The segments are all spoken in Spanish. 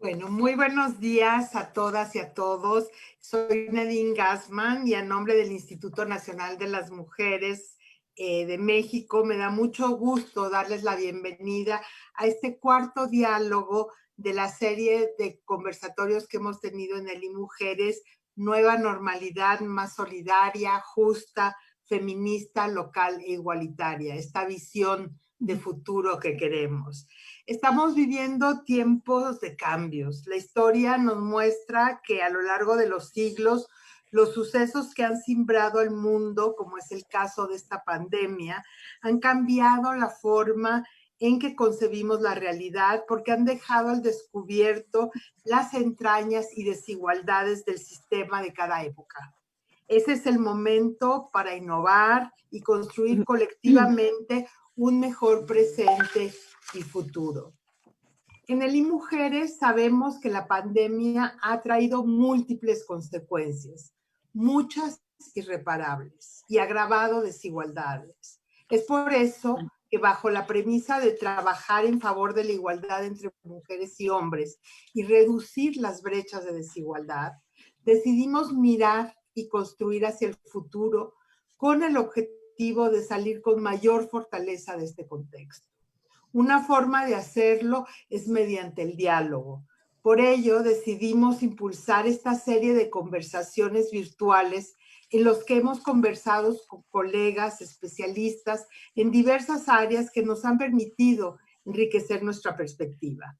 Bueno, muy buenos días a todas y a todos. Soy Nadine Gassman y a nombre del Instituto Nacional de las Mujeres de México me da mucho gusto darles la bienvenida a este cuarto diálogo de la serie de conversatorios que hemos tenido en el Mujeres, Nueva Normalidad Más Solidaria, Justa, Feminista, Local e Igualitaria, esta visión de futuro que queremos. Estamos viviendo tiempos de cambios. La historia nos muestra que a lo largo de los siglos, los sucesos que han simbrado el mundo, como es el caso de esta pandemia, han cambiado la forma en que concebimos la realidad porque han dejado al descubierto las entrañas y desigualdades del sistema de cada época. Ese es el momento para innovar y construir colectivamente un mejor presente y futuro. En el Mujeres sabemos que la pandemia ha traído múltiples consecuencias, muchas irreparables, y agravado desigualdades. Es por eso que bajo la premisa de trabajar en favor de la igualdad entre mujeres y hombres y reducir las brechas de desigualdad, decidimos mirar y construir hacia el futuro con el objetivo de salir con mayor fortaleza de este contexto. Una forma de hacerlo es mediante el diálogo. Por ello, decidimos impulsar esta serie de conversaciones virtuales en los que hemos conversado con colegas especialistas en diversas áreas que nos han permitido enriquecer nuestra perspectiva.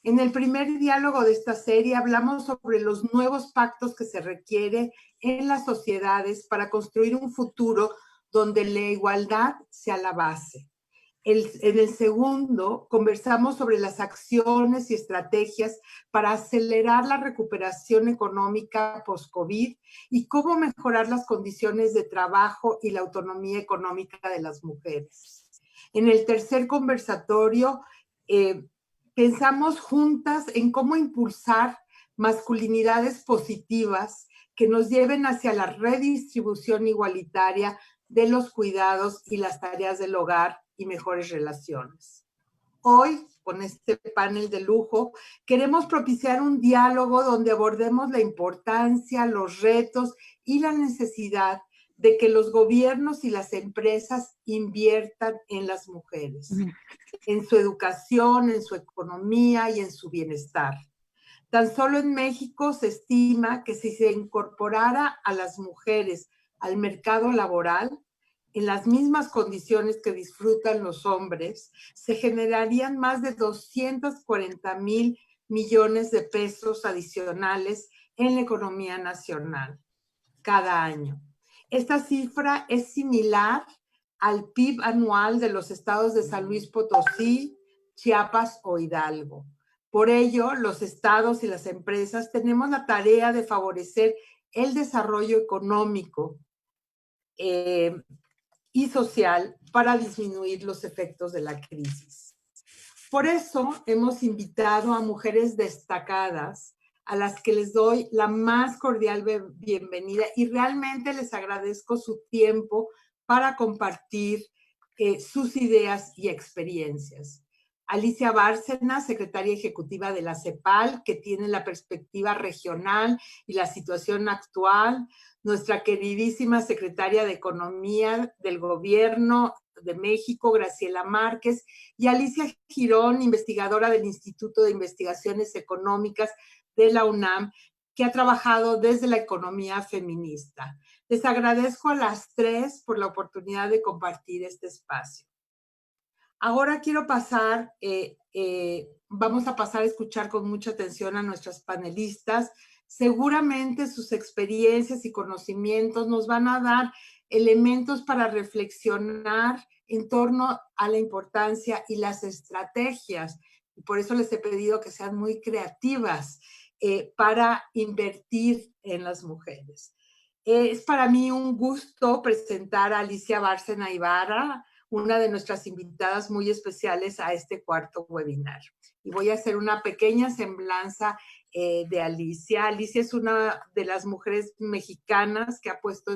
En el primer diálogo de esta serie hablamos sobre los nuevos pactos que se requiere en las sociedades para construir un futuro donde la igualdad sea la base. En el segundo, conversamos sobre las acciones y estrategias para acelerar la recuperación económica post-COVID y cómo mejorar las condiciones de trabajo y la autonomía económica de las mujeres. En el tercer conversatorio, pensamos juntas en cómo impulsar masculinidades positivas que nos lleven hacia la redistribución igualitaria de los cuidados y las tareas del hogar y mejores relaciones. Hoy, con este panel de lujo, queremos propiciar un diálogo donde abordemos la importancia, los retos y la necesidad de que los gobiernos y las empresas inviertan en las mujeres, en su educación, en su economía y en su bienestar. Tan solo en México se estima que si se incorporara a las mujeres al mercado laboral, en las mismas condiciones que disfrutan los hombres, se generarían más de 240,000 millones de pesos adicionales en la economía nacional cada año. Esta cifra es similar al PIB anual de los estados de San Luis Potosí, Chiapas o Hidalgo. Por ello, los estados y las empresas tenemos la tarea de favorecer el desarrollo económico y social para disminuir los efectos de la crisis. Por eso hemos invitado a mujeres destacadas a las que les doy la más cordial bienvenida y realmente les agradezco su tiempo para compartir sus ideas y experiencias. Alicia Bárcena, secretaria ejecutiva de la CEPAL, que tiene la perspectiva regional y la situación actual. Nuestra queridísima secretaria de Economía del Gobierno de México, Graciela Márquez, y Alicia Girón, investigadora del Instituto de Investigaciones Económicas de la UNAM, que ha trabajado desde la economía feminista. Les agradezco a las tres por la oportunidad de compartir este espacio. Ahora quiero pasar, vamos a pasar a escuchar con mucha atención a nuestras panelistas. Seguramente sus experiencias y conocimientos nos van a dar elementos para reflexionar en torno a la importancia y las estrategias. Y por eso les he pedido que sean muy creativas para invertir en las mujeres. Es para mí un gusto presentar a Alicia Bárcena Ibarra, una de nuestras invitadas muy especiales a este cuarto webinar. Y voy a hacer una pequeña semblanza de Alicia. Alicia es una de las mujeres mexicanas que ha puesto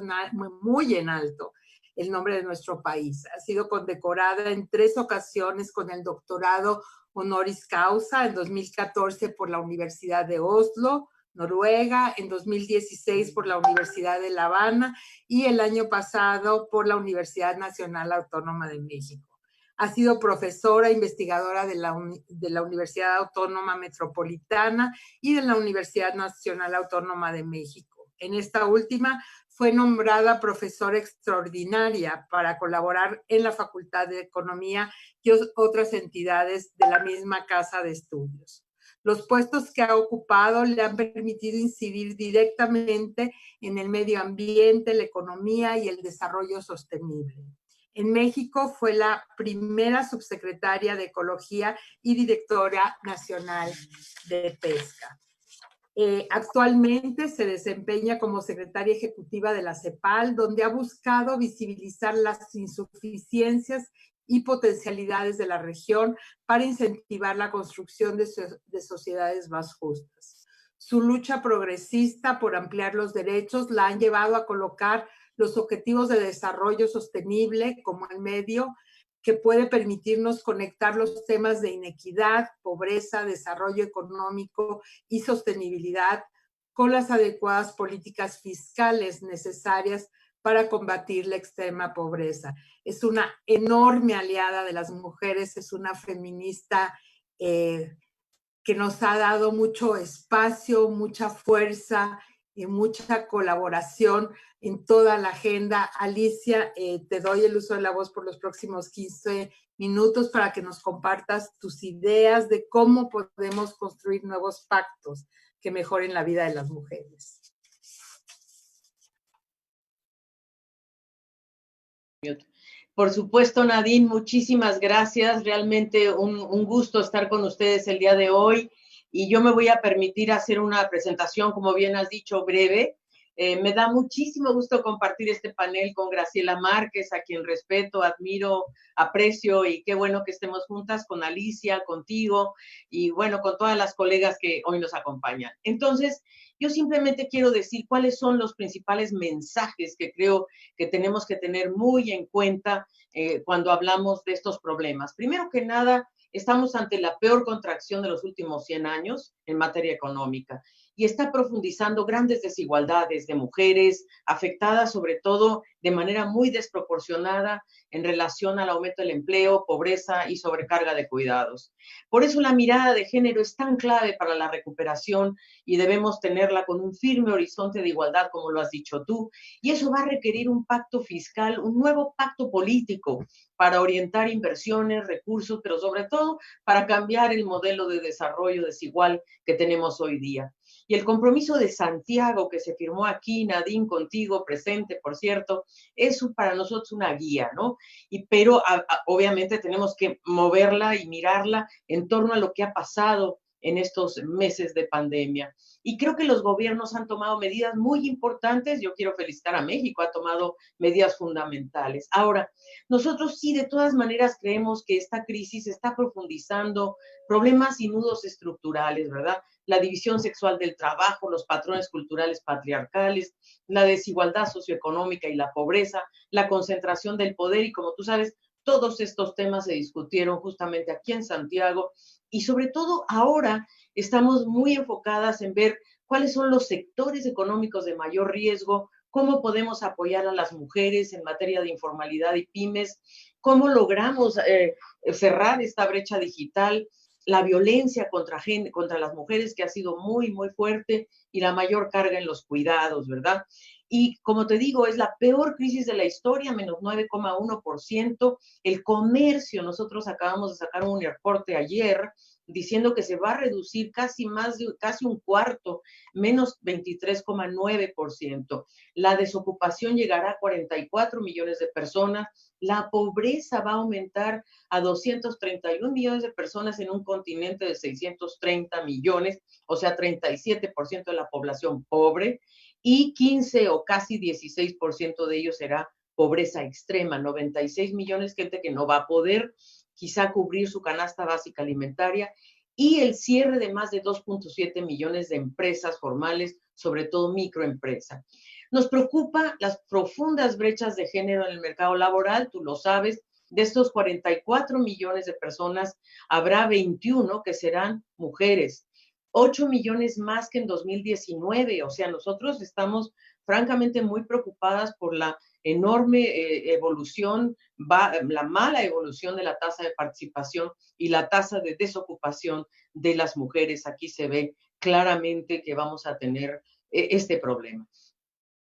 muy en alto el nombre de nuestro país. Ha sido condecorada en 3 ocasiones con el doctorado honoris causa, en 2014 por la Universidad de Oslo, Noruega, en 2016 por la Universidad de La Habana y el año pasado por la Universidad Nacional Autónoma de México. Ha sido profesora investigadora de la Universidad Autónoma Metropolitana y de la Universidad Nacional Autónoma de México. En esta última fue nombrada profesora extraordinaria para colaborar en la Facultad de Economía y otras entidades de la misma casa de estudios. Los puestos que ha ocupado le han permitido incidir directamente en el medio ambiente, la economía y el desarrollo sostenible. En México fue la primera subsecretaria de Ecología y directora nacional de Pesca. Actualmente se desempeña como secretaria ejecutiva de la CEPAL, donde ha buscado visibilizar las insuficiencias y potencialidades de la región para incentivar la construcción de sociedades más justas. Su lucha progresista por ampliar los derechos la han llevado a colocar los objetivos de desarrollo sostenible como el medio que puede permitirnos conectar los temas de inequidad, pobreza, desarrollo económico y sostenibilidad con las adecuadas políticas fiscales necesarias para combatir la extrema pobreza. Es una enorme aliada de las mujeres, es una feminista que nos ha dado mucho espacio, mucha fuerza y mucha colaboración en toda la agenda. Alicia, te doy el uso de la voz por los próximos 15 minutos para que nos compartas tus ideas de cómo podemos construir nuevos pactos que mejoren la vida de las mujeres. Por supuesto, Nadine, muchísimas gracias. Realmente un gusto estar con ustedes el día de hoy. Y yo me voy a permitir hacer una presentación, como bien has dicho, breve. Me da muchísimo gusto compartir este panel con Graciela Márquez, a quien respeto, admiro, aprecio, y qué bueno que estemos juntas con Alicia, contigo, y bueno, con todas las colegas que hoy nos acompañan. Entonces, yo simplemente quiero decir cuáles son los principales mensajes que creo que tenemos que tener muy en cuenta cuando hablamos de estos problemas. Primero que nada, estamos ante la peor contracción de los últimos 100 años en materia económica y está profundizando grandes desigualdades de mujeres, afectadas sobre todo de manera muy desproporcionada en relación al aumento del empleo, pobreza y sobrecarga de cuidados. Por eso la mirada de género es tan clave para la recuperación y debemos tenerla con un firme horizonte de igualdad, como lo has dicho tú, y eso va a requerir un pacto fiscal, un nuevo pacto político para orientar inversiones, recursos, pero sobre todo para cambiar el modelo de desarrollo desigual que tenemos hoy día. Y el compromiso de Santiago que se firmó aquí, Nadine, contigo, presente, por cierto, es para nosotros una guía, ¿no? Pero obviamente tenemos que moverla y mirarla en torno a lo que ha pasado en estos meses de pandemia. Y creo que los gobiernos han tomado medidas muy importantes. Yo quiero felicitar a México, ha tomado medidas fundamentales. Ahora, nosotros sí, de todas maneras, creemos que esta crisis está profundizando problemas y nudos estructurales, ¿verdad? La división sexual del trabajo, los patrones culturales patriarcales, la desigualdad socioeconómica y la pobreza, la concentración del poder y, como tú sabes, todos estos temas se discutieron justamente aquí en Santiago y sobre todo ahora estamos muy enfocadas en ver cuáles son los sectores económicos de mayor riesgo, cómo podemos apoyar a las mujeres en materia de informalidad y pymes, cómo logramos cerrar esta brecha digital, la violencia contra las mujeres que ha sido muy, muy fuerte y la mayor carga en los cuidados, ¿verdad? Y como te digo, es la peor crisis de la historia, menos 9,1%. El comercio, nosotros acabamos de sacar un reporte ayer diciendo que se va a reducir casi un cuarto, menos 23,9%. La desocupación llegará a 44 millones de personas. La pobreza va a aumentar a 231 millones de personas en un continente de 630 millones, o sea, 37% de la población pobre, y 15 o casi 16% de ellos será pobreza extrema, 96 millones de gente que no va a poder quizá cubrir su canasta básica alimentaria, y el cierre de más de 2,7 millones de empresas formales, sobre todo microempresas. Nos preocupa las profundas brechas de género en el mercado laboral, tú lo sabes, De estos 44 millones de personas, habrá 21 que serán mujeres. 8 millones más que en 2019. O sea, nosotros estamos francamente muy preocupadas por la enorme evolución, la mala evolución de la tasa de participación y la tasa de desocupación de las mujeres. Aquí se ve claramente que vamos a tener este problema.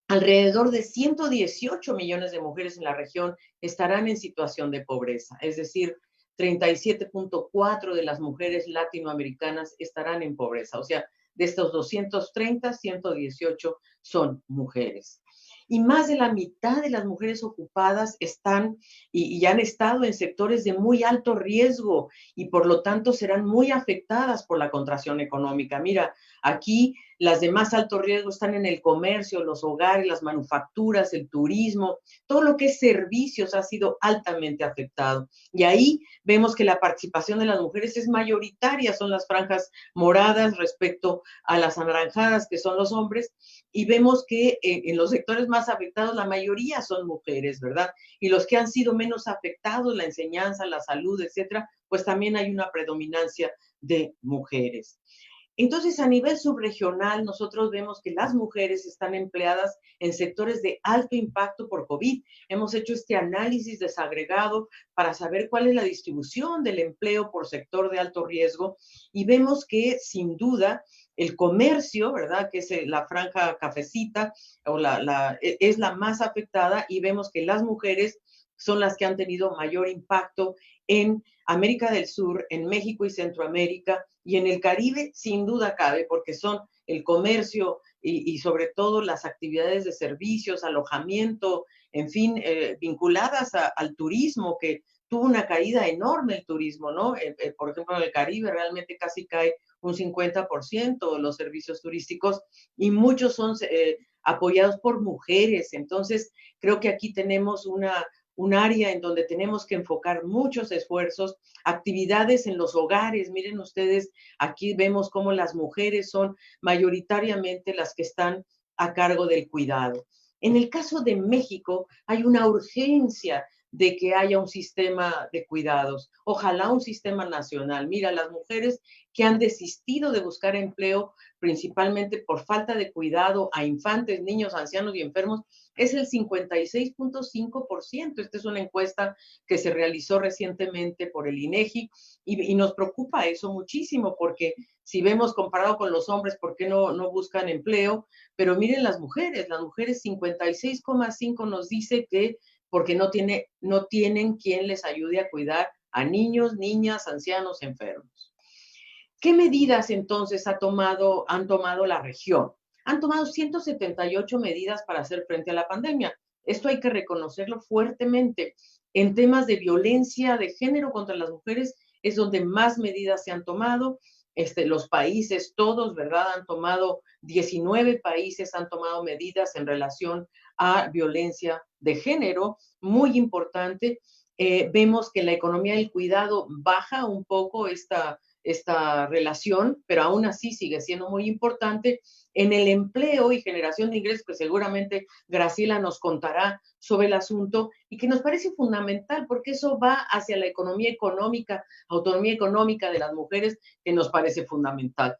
Alrededor de 118 millones de mujeres en la región estarán en situación de pobreza, es decir, 37.4 de las mujeres latinoamericanas estarán en pobreza. O sea, de estos 230, 118 son mujeres. Y más de la mitad de las mujeres ocupadas están y han estado en sectores de muy alto riesgo y por lo tanto serán muy afectadas por la contracción económica. Mira, aquí las de más alto riesgo están en el comercio, los hogares, las manufacturas, el turismo, todo lo que es servicios ha sido altamente afectado. Y ahí vemos que la participación de las mujeres es mayoritaria, son las franjas moradas respecto a las anaranjadas, que son los hombres, y vemos que en los sectores más afectados la mayoría son mujeres, ¿verdad? Y los que han sido menos afectados, la enseñanza, la salud, etcétera, pues también hay una predominancia de mujeres. Entonces, a nivel subregional, nosotros vemos que las mujeres están empleadas en sectores de alto impacto por COVID. Hemos hecho este análisis desagregado para saber cuál es la distribución del empleo por sector de alto riesgo y vemos que, sin duda, el comercio, ¿verdad?, que es la franja cafecita, o es la más afectada y vemos que las mujeres son las que han tenido mayor impacto en América del Sur, en México y Centroamérica, y en el Caribe, sin duda cabe, porque son el comercio y sobre todo las actividades de servicios, alojamiento, en fin, vinculadas al turismo, que tuvo una caída enorme el turismo, ¿no? Por ejemplo, en el Caribe realmente casi cae un 50% de los servicios turísticos y muchos son apoyados por mujeres. Entonces, creo que aquí tenemos un área en donde tenemos que enfocar muchos esfuerzos, actividades en los hogares. Miren ustedes, aquí vemos cómo las mujeres son mayoritariamente las que están a cargo del cuidado. En el caso de México, hay una urgencia de que haya un sistema de cuidados, ojalá un sistema nacional. Mira, las mujeres que han desistido de buscar empleo, principalmente por falta de cuidado a infantes, niños, ancianos y enfermos, es el 56.5%. Esta es una encuesta que se realizó recientemente por el INEGI y nos preocupa eso muchísimo porque si vemos comparado con los hombres, ¿por qué no buscan empleo? Pero miren las mujeres 56.5 nos dice que porque no tienen quien les ayude a cuidar a niños, niñas, ancianos, enfermos. ¿Qué medidas entonces han tomado la región? Han tomado 178 medidas para hacer frente a la pandemia. Esto hay que reconocerlo fuertemente. En temas de violencia de género contra las mujeres es donde más medidas se han tomado. Los países todos, ¿verdad? 19 países han tomado medidas en relación a violencia de género, muy importante. Vemos que la economía del cuidado baja un poco esta relación, pero aún así sigue siendo muy importante. En el empleo y generación de ingresos, que seguramente Graciela nos contará sobre el asunto, y que nos parece fundamental, porque eso va hacia la economía económica, autonomía económica de las mujeres, que nos parece fundamental.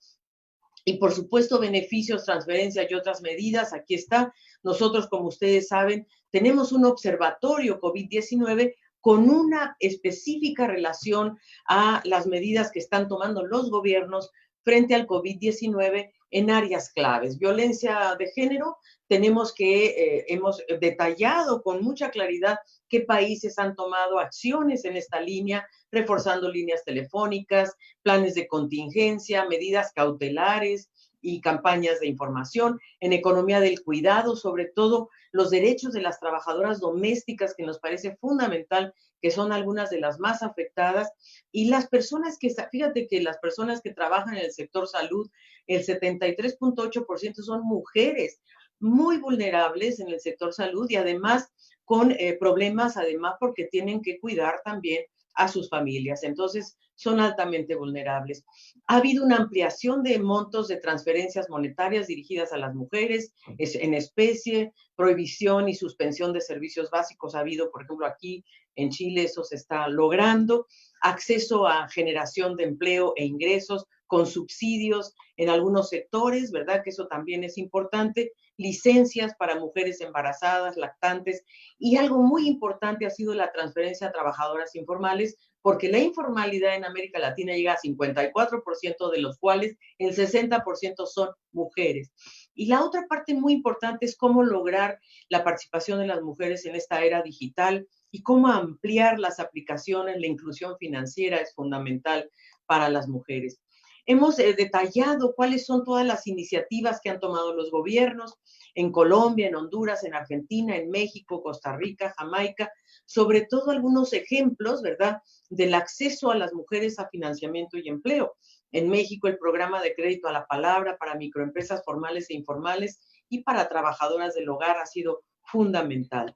Y por supuesto, beneficios, transferencias y otras medidas. Aquí está. Nosotros, como ustedes saben, tenemos un observatorio COVID-19 con una específica relación a las medidas que están tomando los gobiernos frente al COVID-19 en áreas claves. Violencia de género, tenemos que, hemos detallado con mucha claridad qué países han tomado acciones en esta línea, reforzando líneas telefónicas, planes de contingencia, medidas cautelares y campañas de información. En economía del cuidado, sobre todo los derechos de las trabajadoras domésticas, que nos parece fundamental, que son algunas de las más afectadas, y las personas fíjate que las personas que trabajan en el sector salud, el 73.8% son mujeres muy vulnerables en el sector salud y además con problemas, además porque tienen que cuidar también a sus familias. Entonces, son altamente vulnerables. Ha habido una ampliación de montos de transferencias monetarias dirigidas a las mujeres en especie, prohibición y suspensión de servicios básicos. Ha habido, por ejemplo, aquí en Chile eso se está logrando. Acceso a generación de empleo e ingresos con subsidios en algunos sectores, ¿verdad? Que eso también es importante. Licencias para mujeres embarazadas, lactantes. Y algo muy importante ha sido la transferencia a trabajadoras informales, porque la informalidad en América Latina llega a 54%, de los cuales el 60% son mujeres. Y la otra parte muy importante es cómo lograr la participación de las mujeres en esta era digital y cómo ampliar las aplicaciones. La inclusión financiera es fundamental para las mujeres. Hemos detallado cuáles son todas las iniciativas que han tomado los gobiernos en Colombia, en Honduras, en Argentina, en México, Costa Rica, Jamaica, sobre todo algunos ejemplos, ¿verdad?, del acceso a las mujeres a financiamiento y empleo. En México, el programa de crédito a la palabra para microempresas formales e informales y para trabajadoras del hogar ha sido fundamental.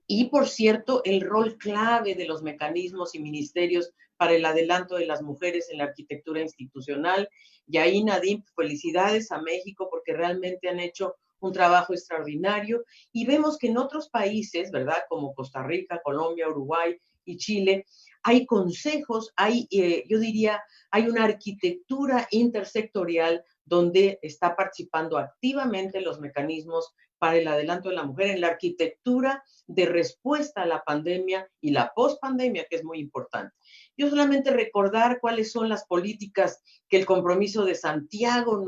Y, por cierto, el rol clave de los mecanismos y ministerios para el adelanto de las mujeres en la arquitectura institucional. Y ahí, Nadine, felicidades a México porque realmente han hecho un trabajo extraordinario. Y vemos que en otros países, ¿verdad?, como Costa Rica, Colombia, Uruguay y Chile, hay consejos, yo diría, hay una arquitectura intersectorial donde está participando activamente los mecanismos para el adelanto de la mujer en la arquitectura de respuesta a la pandemia y la pospandemia, que es muy importante. Yo solamente recordar cuáles son las políticas que el compromiso de Santiago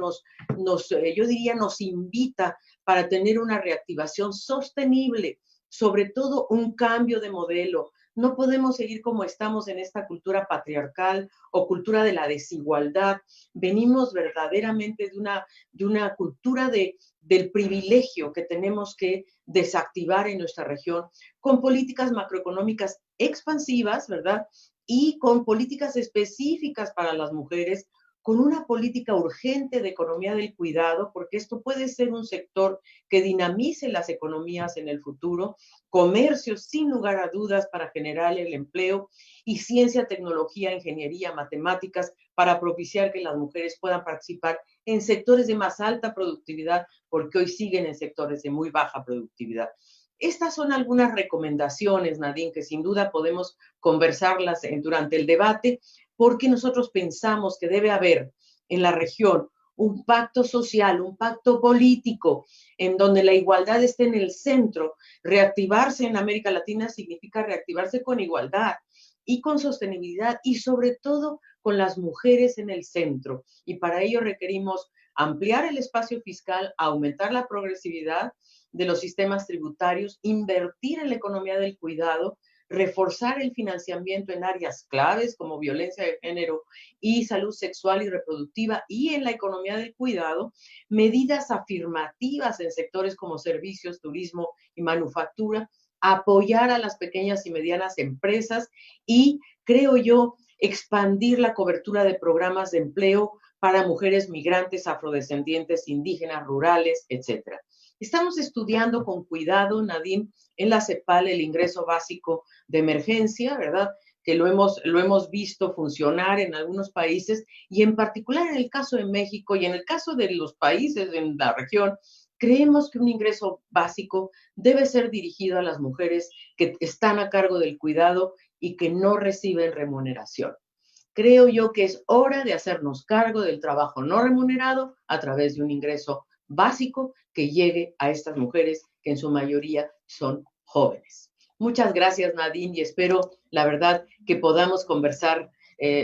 yo diría, nos invita para tener una reactivación sostenible, sobre todo un cambio de modelo. No podemos seguir como estamos en esta cultura patriarcal o cultura de la desigualdad. Venimos verdaderamente de una cultura del privilegio que tenemos que desactivar en nuestra región con políticas macroeconómicas expansivas, ¿verdad? Y con políticas específicas para las mujeres, con una política urgente de economía del cuidado, porque esto puede ser un sector que dinamice las economías en el futuro, comercio sin lugar a dudas para generar el empleo y ciencia, tecnología, ingeniería, matemáticas para propiciar que las mujeres puedan participar en sectores de más alta productividad, porque hoy siguen en sectores de muy baja productividad. Estas son algunas recomendaciones, Nadine, que sin duda podemos conversarlas durante el debate, porque nosotros pensamos que debe haber en la región un pacto social, un pacto político, en donde la igualdad esté en el centro. Reactivarse en América Latina significa reactivarse con igualdad y con sostenibilidad y sobre todo con las mujeres en el centro. Y para ello requerimos ampliar el espacio fiscal, aumentar la progresividad de los sistemas tributarios, invertir en la economía del cuidado, reforzar el financiamiento en áreas claves como violencia de género y salud sexual y reproductiva y en la economía del cuidado, medidas afirmativas en sectores como servicios, turismo y manufactura, apoyar a las pequeñas y medianas empresas y, creo yo, expandir la cobertura de programas de empleo para mujeres migrantes, afrodescendientes, indígenas, rurales, etcétera. Estamos estudiando con cuidado, Nadine, en la CEPAL el ingreso básico de emergencia, ¿verdad?, que lo hemos visto funcionar en algunos países y en particular en el caso de México y en el caso de los países en la región, creemos que un ingreso básico debe ser dirigido a las mujeres que están a cargo del cuidado y que no reciben remuneración. Creo yo que es hora de hacernos cargo del trabajo no remunerado a través de un ingreso básico que llegue a estas mujeres que en su mayoría son jóvenes. Muchas gracias, Nadine, y espero, la verdad, que podamos conversar.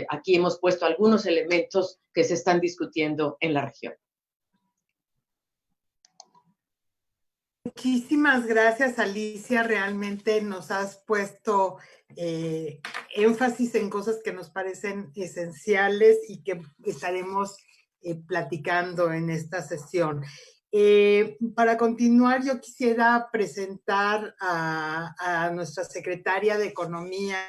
Aquí hemos puesto algunos elementos que se están discutiendo en la región. Muchísimas gracias, Alicia. Realmente nos has puesto énfasis en cosas que nos parecen esenciales y que estaremos platicando en esta sesión. Para continuar, yo quisiera presentar a nuestra secretaria de Economía,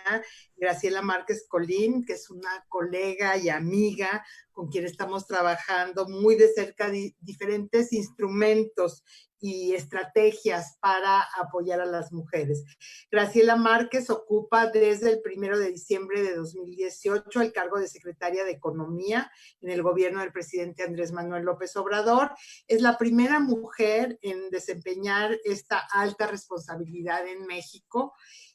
Graciela Márquez Colín, que es una colega y amiga con quien estamos trabajando muy de cerca diferentes instrumentos y estrategias para apoyar a las mujeres. Graciela Márquez ocupa desde el 1 de diciembre de 2018 el cargo de secretaria de Economía en el gobierno del presidente Andrés Manuel López Obrador. Es la primera mujer en desempeñar esta alta responsabilidad en México.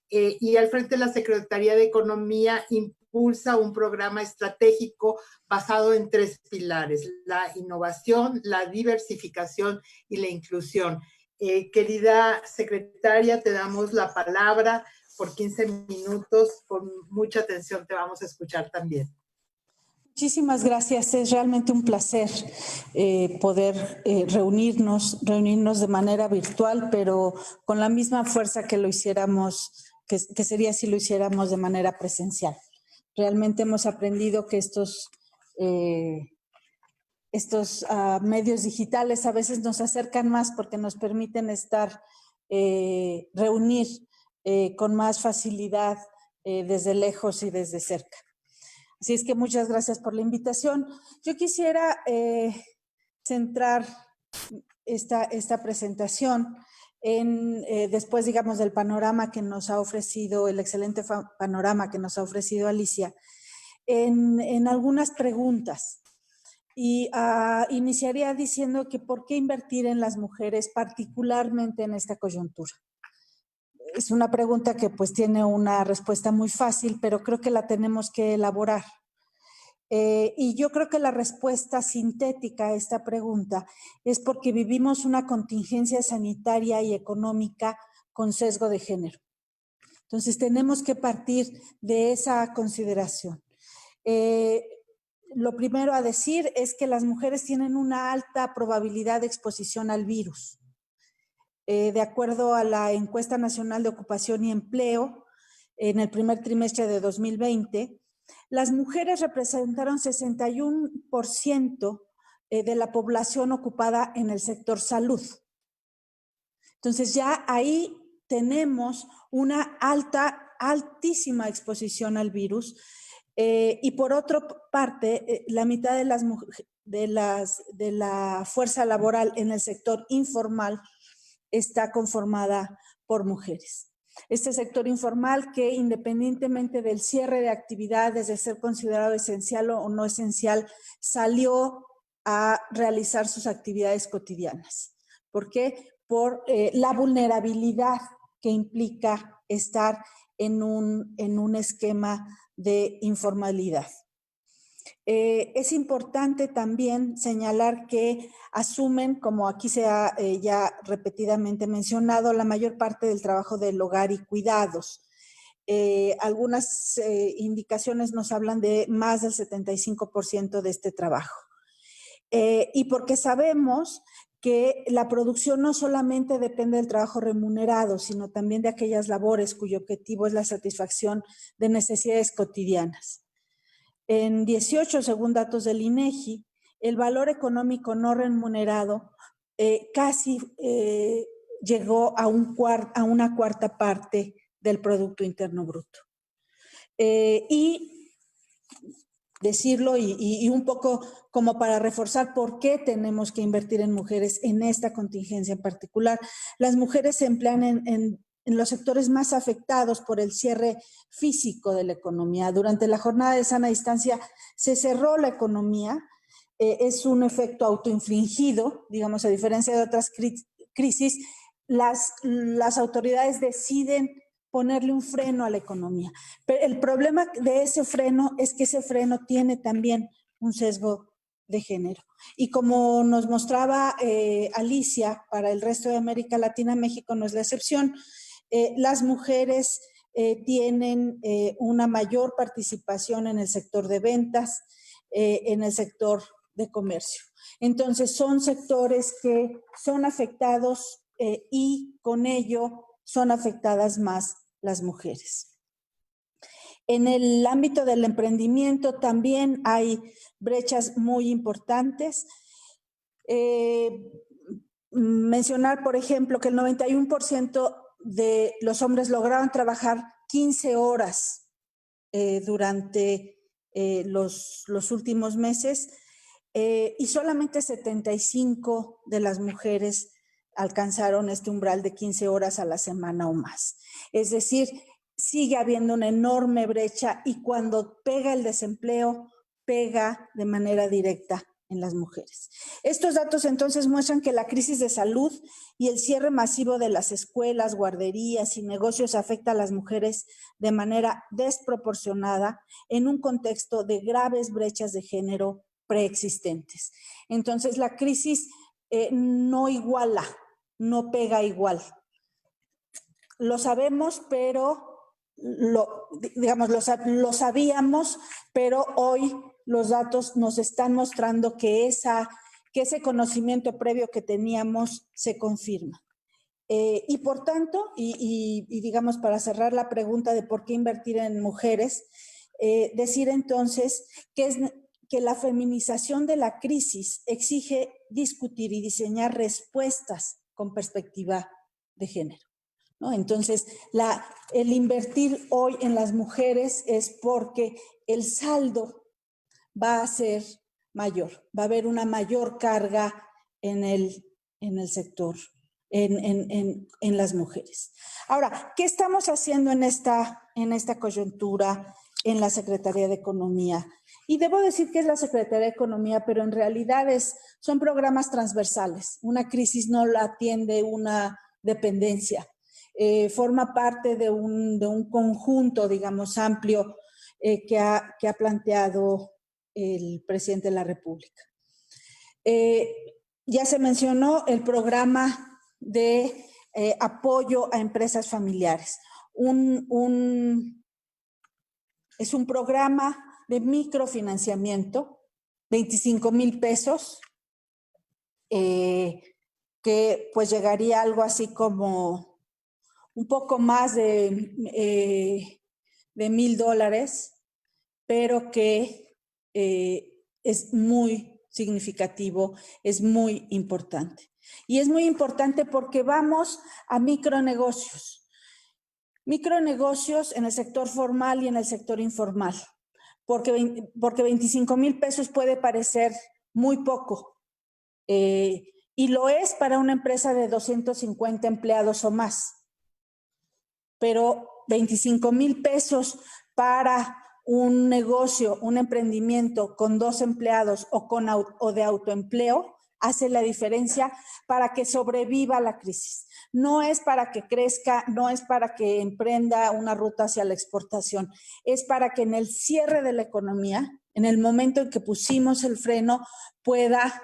Y al frente de la Secretaría de Economía impulsa un programa estratégico basado en 3 pilares: la innovación, la diversificación y la inclusión. Querida secretaria, te damos la palabra por 15 minutos. Con mucha atención te vamos a escuchar también. Muchísimas gracias. Es realmente un placer poder reunirnos de manera virtual, pero con la misma fuerza que lo hiciéramos, que sería si lo hiciéramos de manera presencial. Realmente hemos aprendido que estos medios digitales a veces nos acercan más porque nos permiten reunir con más facilidad desde lejos y desde cerca. Así es que muchas gracias por la invitación. Yo quisiera centrar esta presentación después, digamos, del panorama que nos ha ofrecido, el excelente panorama que nos ha ofrecido Alicia, en algunas preguntas. Y iniciaría diciendo que ¿por qué invertir en las mujeres, particularmente en esta coyuntura? Es una pregunta que pues tiene una respuesta muy fácil, pero creo que la tenemos que elaborar. Y yo creo que la respuesta sintética a esta pregunta es porque vivimos una contingencia sanitaria y económica con sesgo de género. Entonces tenemos que partir de esa consideración. Lo primero a decir es que las mujeres tienen una alta probabilidad de exposición al virus. De acuerdo a la Encuesta Nacional de Ocupación y Empleo, en el primer trimestre de 2020, las mujeres representaron 61% de la población ocupada en el sector salud. Entonces ya ahí tenemos una altísima exposición al virus. Y por otra parte, la mitad de la fuerza laboral en el sector informal está conformada por mujeres. Este sector informal que, independientemente del cierre de actividades, de ser considerado esencial o no esencial, salió a realizar sus actividades cotidianas. ¿Por qué? Por la vulnerabilidad que implica estar en un esquema de informalidad. Es importante también señalar que asumen, como aquí se ha ya repetidamente mencionado, la mayor parte del trabajo del hogar y cuidados. Algunas indicaciones nos hablan de más del 75% de este trabajo. Y porque sabemos que la producción no solamente depende del trabajo remunerado, sino también de aquellas labores cuyo objetivo es la satisfacción de necesidades cotidianas. En 18, según datos del INEGI, el valor económico no remunerado casi llegó a una cuarta parte del Producto Interno Bruto. Y decirlo y un poco como para reforzar por qué tenemos que invertir en mujeres en esta contingencia en particular. Las mujeres se emplean en los sectores más afectados por el cierre físico de la economía. Durante la jornada de sana distancia se cerró la economía. Es un efecto autoinfligido, digamos, a diferencia de otras crisis. Las autoridades deciden ponerle un freno a la economía. Pero el problema de ese freno es que ese freno tiene también un sesgo de género. Y como nos mostraba Alicia, para el resto de América Latina, México no es la excepción. Las mujeres tienen una mayor participación en el sector de ventas, en el sector de comercio. Entonces, son sectores que son afectados y con ello son afectadas más las mujeres. En el ámbito del emprendimiento también hay brechas muy importantes. Mencionar, por ejemplo, que el 91% de los hombres lograron trabajar 15 horas durante los últimos meses y solamente 75 de las mujeres alcanzaron este umbral de 15 horas a la semana o más. Es decir, sigue habiendo una enorme brecha y cuando pega el desempleo, pega de manera directa en las mujeres. Estos datos entonces muestran que la crisis de salud y el cierre masivo de las escuelas, guarderías y negocios afecta a las mujeres de manera desproporcionada en un contexto de graves brechas de género preexistentes. Entonces, la crisis no iguala, no pega igual. Lo sabemos, pero lo sabíamos, pero hoy los datos nos están mostrando que ese conocimiento previo que teníamos se confirma. Y por tanto, digamos, para cerrar la pregunta de por qué invertir en mujeres, decir entonces que la feminización de la crisis exige discutir y diseñar respuestas con perspectiva de género, ¿no? Entonces, el invertir hoy en las mujeres es porque el saldo va a ser mayor, va a haber una mayor carga en el sector, en las mujeres. Ahora, ¿qué estamos haciendo en esta coyuntura en la Secretaría de Economía? Y debo decir que es la Secretaría de Economía, pero en realidad son programas transversales. Una crisis no la atiende una dependencia. Forma parte de un conjunto, digamos, amplio que ha planteado el presidente de la República. Ya se mencionó el programa de apoyo a empresas familiares. Es un programa de microfinanciamiento, 25,000 pesos, que pues llegaría a algo así como un poco más de $1,000, pero que es muy significativo, es muy importante. Y es muy importante porque vamos a micronegocios en el sector formal y en el sector informal, porque 25,000 pesos puede parecer muy poco, y lo es para una empresa de 250 empleados o más, pero 25,000 pesos para un negocio, un emprendimiento con 2 empleados o de autoempleo hace la diferencia para que sobreviva la crisis. No es para que crezca, no es para que emprenda una ruta hacia la exportación, es para que en el cierre de la economía, en el momento en que pusimos el freno, pueda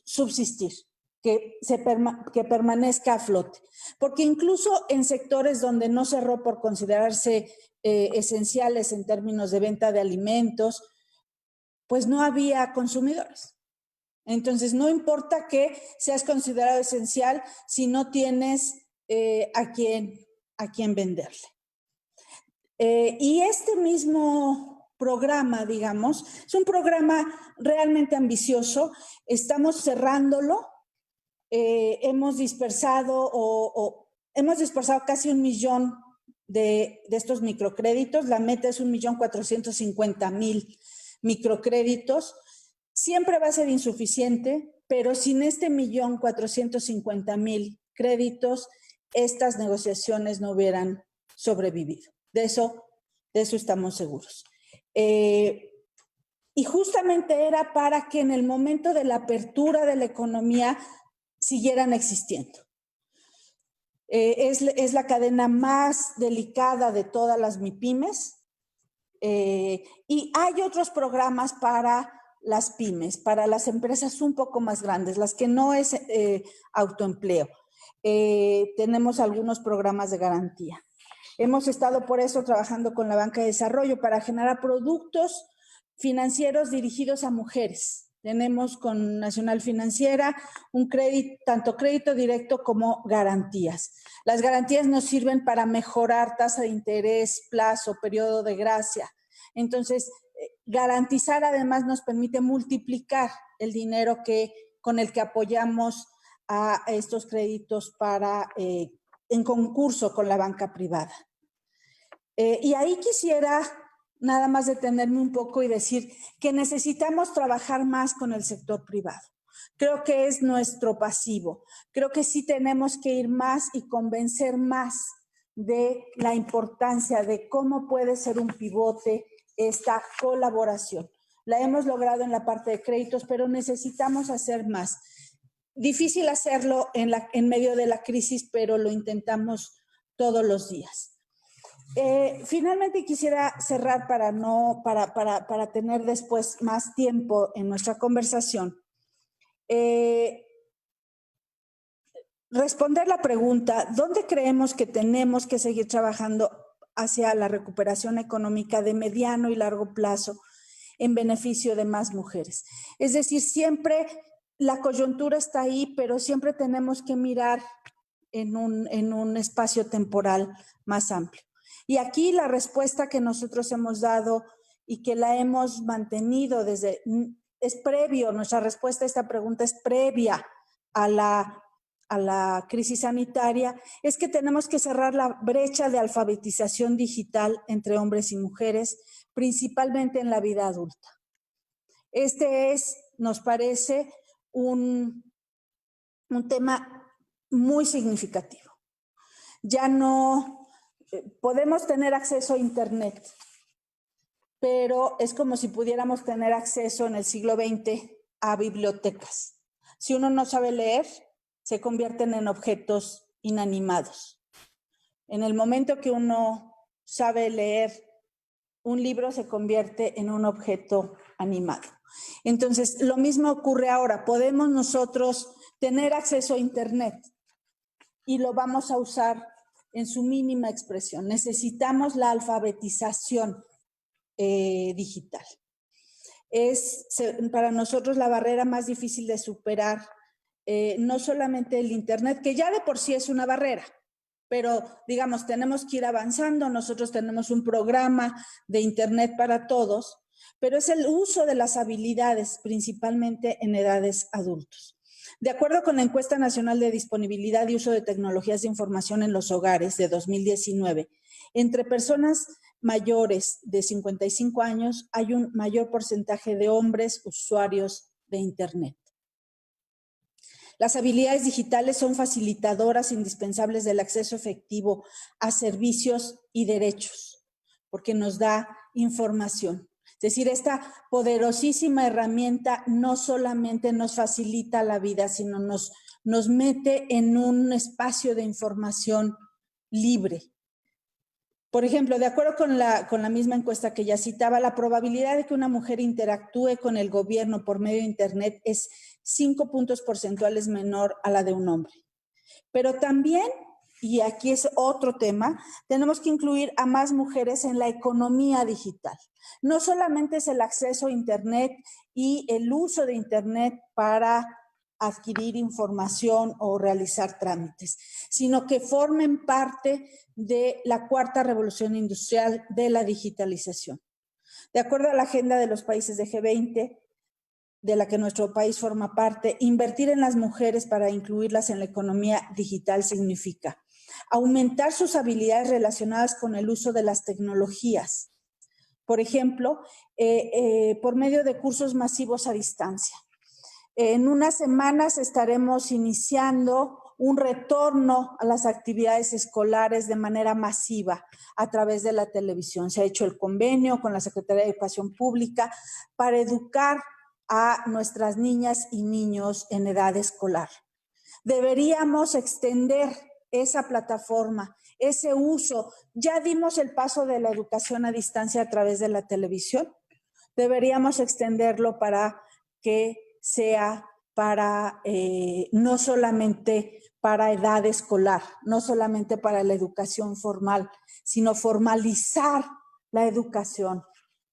subsistir, que permanezca a flote. Porque incluso en sectores donde no cerró por considerarse esenciales en términos de venta de alimentos, pues no había consumidores. Entonces, no importa que seas considerado esencial si no tienes a quién venderle. Y este mismo programa, digamos, es un programa realmente ambicioso. Estamos cerrándolo. Hemos dispersado casi 1 millón de estos microcréditos. La meta es 1,450,000 microcréditos. Siempre va a ser insuficiente, pero sin este 1,450,000 créditos, estas negociaciones no hubieran sobrevivido. De eso estamos seguros. Y justamente era para que en el momento de la apertura de la economía siguieran existiendo. Es la cadena más delicada de todas las MIPYMES, y hay otros programas para las pymes, para las empresas un poco más grandes, las que no es autoempleo. Tenemos algunos programas de garantía. Hemos estado por eso trabajando con la Banca de Desarrollo para generar productos financieros dirigidos a mujeres. Tenemos con Nacional Financiera un tanto crédito directo como garantías. Las garantías nos sirven para mejorar tasa de interés, plazo, periodo de gracia. Entonces, garantizar además nos permite multiplicar el dinero con el que apoyamos a estos créditos en concurso con la banca privada. Y ahí quisiera nada más detenerme un poco y decir que necesitamos trabajar más con el sector privado. Creo que es nuestro pasivo. Creo que sí tenemos que ir más y convencer más de la importancia de cómo puede ser un pivote esta colaboración. La hemos logrado en la parte de créditos, pero necesitamos hacer más. Difícil hacerlo en medio de la crisis, pero lo intentamos todos los días. Finalmente quisiera cerrar para tener después más tiempo en nuestra conversación. Responder la pregunta, ¿dónde creemos que tenemos que seguir trabajando hacia la recuperación económica de mediano y largo plazo en beneficio de más mujeres? Es decir, siempre la coyuntura está ahí, pero siempre tenemos que mirar en un espacio temporal más amplio. Y aquí la respuesta que nosotros hemos dado y que la hemos mantenido nuestra respuesta a esta pregunta es previa a la crisis sanitaria, es que tenemos que cerrar la brecha de alfabetización digital entre hombres y mujeres, principalmente en la vida adulta. Nos parece, un tema muy significativo. Ya no podemos tener acceso a Internet, pero es como si pudiéramos tener acceso en el siglo XX a bibliotecas. Si uno no sabe leer, se convierten en objetos inanimados. En el momento que uno sabe leer un libro, se convierte en un objeto animado. Entonces, lo mismo ocurre ahora. Podemos nosotros tener acceso a Internet y lo vamos a usar en su mínima expresión. Necesitamos la alfabetización digital. Es para nosotros la barrera más difícil de superar, no solamente el Internet, que ya de por sí es una barrera, pero digamos, tenemos que ir avanzando. Nosotros tenemos un programa de Internet para todos, pero es el uso de las habilidades, principalmente en edades adultos. De acuerdo con la Encuesta Nacional de Disponibilidad y Uso de Tecnologías de Información en los Hogares de 2019, entre personas mayores de 55 años hay un mayor porcentaje de hombres usuarios de Internet. Las habilidades digitales son facilitadoras indispensables del acceso efectivo a servicios y derechos, porque nos da información. Es decir, esta poderosísima herramienta no solamente nos facilita la vida, sino nos mete en un espacio de información libre. Por ejemplo, de acuerdo con la misma encuesta que ya citaba, la probabilidad de que una mujer interactúe con el gobierno por medio de Internet es 5 puntos porcentuales menor a la de un hombre. Pero también, y aquí es otro tema, tenemos que incluir a más mujeres en la economía digital. No solamente es el acceso a Internet y el uso de Internet para adquirir información o realizar trámites, sino que formen parte de la cuarta revolución industrial de la digitalización. De acuerdo a la agenda de los países de G20, de la que nuestro país forma parte, invertir en las mujeres para incluirlas en la economía digital significa aumentar sus habilidades relacionadas con el uso de las tecnologías. Por ejemplo, por medio de cursos masivos a distancia. En unas semanas estaremos iniciando un retorno a las actividades escolares de manera masiva a través de la televisión. Se ha hecho el convenio con la Secretaría de Educación Pública para educar a nuestras niñas y niños en edad escolar. Deberíamos extender esa plataforma, ese uso. Ya dimos el paso de la educación a distancia a través de la televisión. Deberíamos extenderlo para que sea para no solamente para edad escolar, no solamente para la educación formal, sino formalizar la educación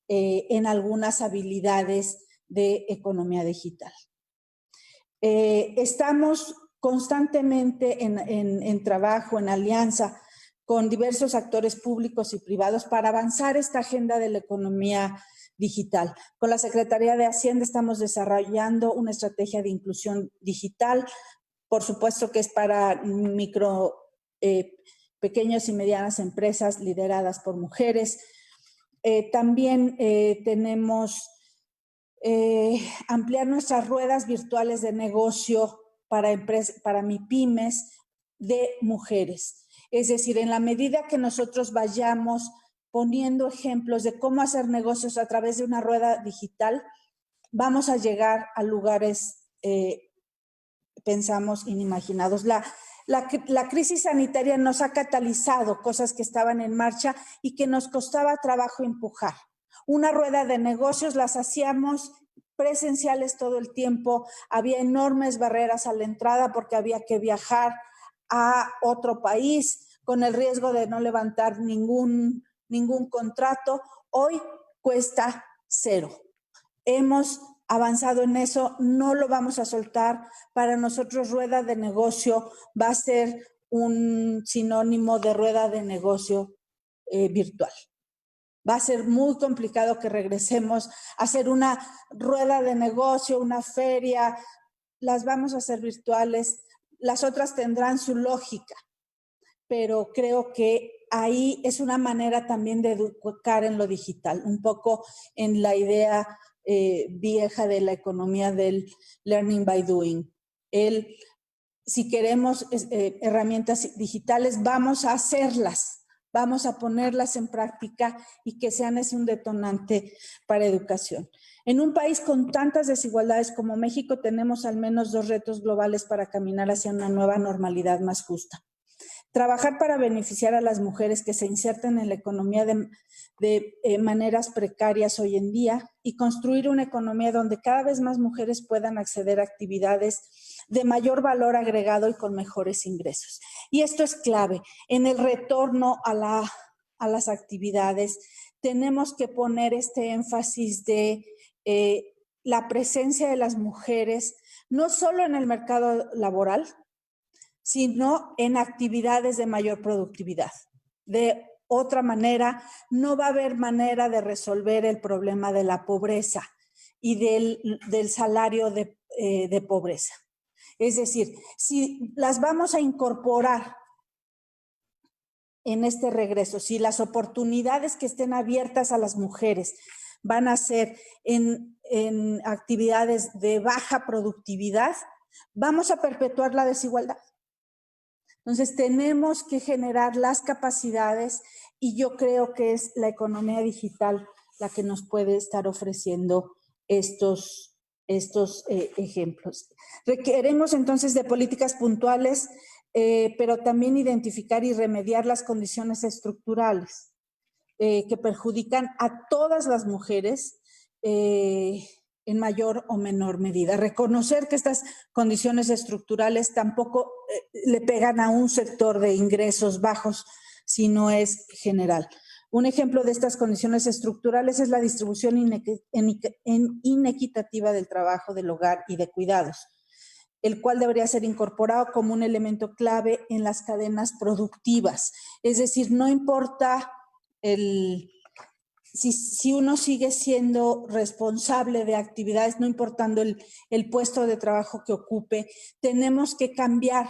en algunas habilidades de economía digital. Estamos constantemente en trabajo, en alianza con diversos actores públicos y privados para avanzar esta agenda de la economía digital. Con la Secretaría de Hacienda estamos desarrollando una estrategia de inclusión digital, por supuesto que es para pequeñas y medianas empresas lideradas por mujeres. También tenemos ampliar nuestras ruedas virtuales de negocio para MIPYMES de mujeres. Es decir, en la medida que nosotros vayamos poniendo ejemplos de cómo hacer negocios a través de una rueda digital, vamos a llegar a lugares, pensamos, inimaginados. La crisis sanitaria nos ha catalizado cosas que estaban en marcha y que nos costaba trabajo empujar. Una rueda de negocios las hacíamos presenciales todo el tiempo, había enormes barreras a la entrada porque había que viajar a otro país con el riesgo de no levantar ningún contrato. Hoy cuesta cero. Hemos avanzado en eso, no lo vamos a soltar. Para nosotros rueda de negocio va a ser un sinónimo de rueda de negocio virtual. Va a ser muy complicado que regresemos a hacer una rueda de negocio, una feria. Las vamos a hacer virtuales. Las otras tendrán su lógica, pero creo que ahí es una manera también de educar en lo digital, un poco en la idea vieja de la economía del learning by doing. Si queremos herramientas digitales, vamos a hacerlas, vamos a ponerlas en práctica y que sean un detonante para educación. En un país con tantas desigualdades como México, tenemos al menos 2 retos globales para caminar hacia una nueva normalidad más justa. Trabajar para beneficiar a las mujeres que se insertan en la economía de maneras precarias hoy en día y construir una economía donde cada vez más mujeres puedan acceder a actividades de mayor valor agregado y con mejores ingresos. Y esto es clave. En el retorno a las actividades tenemos que poner este énfasis de la presencia de las mujeres, no solo en el mercado laboral, sino en actividades de mayor productividad. De otra manera, no va a haber manera de resolver el problema de la pobreza y del salario de pobreza. Es decir, si las vamos a incorporar en este regreso, si las oportunidades que estén abiertas a las mujeres van a ser en actividades de baja productividad, vamos a perpetuar la desigualdad. Entonces, tenemos que generar las capacidades y yo creo que es la economía digital la que nos puede estar ofreciendo estos ejemplos. Requerimos entonces de políticas puntuales, pero también identificar y remediar las condiciones estructurales que perjudican a todas las mujeres en mayor o menor medida. Reconocer que estas condiciones estructurales tampoco le pegan a un sector de ingresos bajos, sino es general. Un ejemplo de estas condiciones estructurales es la distribución inequitativa del trabajo, del hogar y de cuidados, el cual debería ser incorporado como un elemento clave en las cadenas productivas. Es decir, no importa si uno sigue siendo responsable de actividades, no importando el puesto de trabajo que ocupe, tenemos que cambiar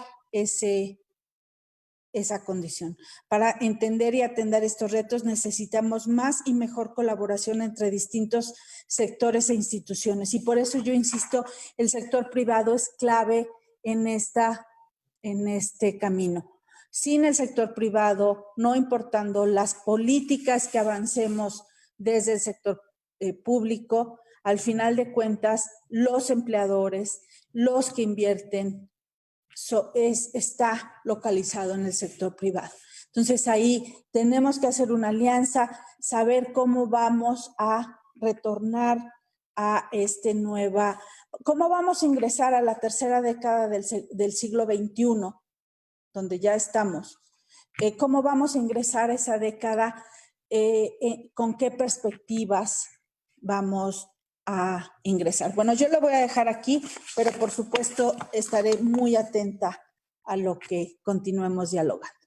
esa condición. Para entender y atender estos retos necesitamos más y mejor colaboración entre distintos sectores e instituciones. Y por eso yo insisto, el sector privado es clave en este camino. Sin el sector privado, no importando las políticas que avancemos desde el sector público, al final de cuentas, los empleadores, los que invierten, está localizado en el sector privado. Entonces, ahí tenemos que hacer una alianza, saber cómo vamos a retornar a cómo vamos a ingresar a la tercera década del siglo XXI, donde ya estamos, cómo vamos a ingresar a esa década, con qué perspectivas vamos a ingresar. Bueno, yo lo voy a dejar aquí, pero por supuesto estaré muy atenta a lo que continuemos dialogando.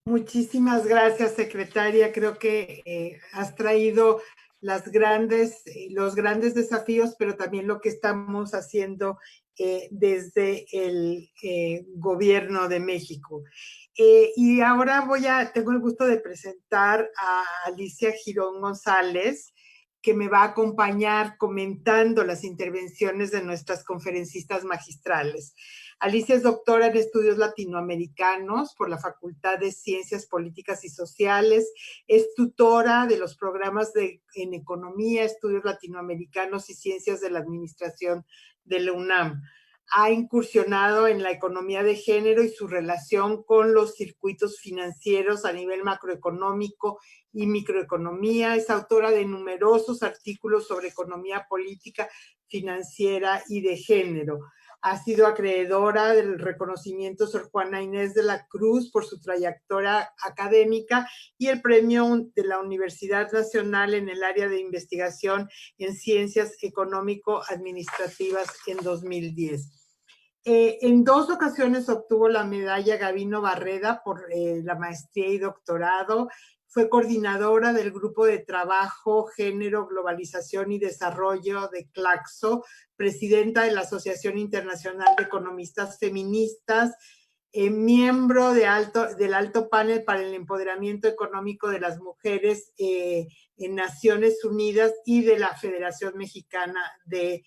Muchísimas gracias, secretaria. Creo que has traído los grandes desafíos, pero también lo que estamos haciendo desde el gobierno de México. Y ahora tengo el gusto de presentar a Alicia Girón González. que me va a acompañar comentando las intervenciones de nuestras conferencistas magistrales. Alicia es doctora en estudios latinoamericanos por la Facultad de Ciencias Políticas y Sociales, es tutora de los programas en Economía, Estudios Latinoamericanos y Ciencias de la Administración de la UNAM. Ha incursionado en la economía de género y su relación con los circuitos financieros a nivel macroeconómico y microeconomía. Es autora de numerosos artículos sobre economía política, financiera y de género. Ha sido acreedora del reconocimiento Sor Juana Inés de la Cruz por su trayectoria académica y el premio de la Universidad Nacional en el área de investigación en ciencias económico-administrativas en 2010. En 2 ocasiones obtuvo la medalla Gavino Barreda por la maestría y doctorado. Fue coordinadora del Grupo de Trabajo, Género, Globalización y Desarrollo de CLACSO, presidenta de la Asociación Internacional de Economistas Feministas, miembro del Alto Panel para el Empoderamiento Económico de las Mujeres en Naciones Unidas y de la Federación Mexicana de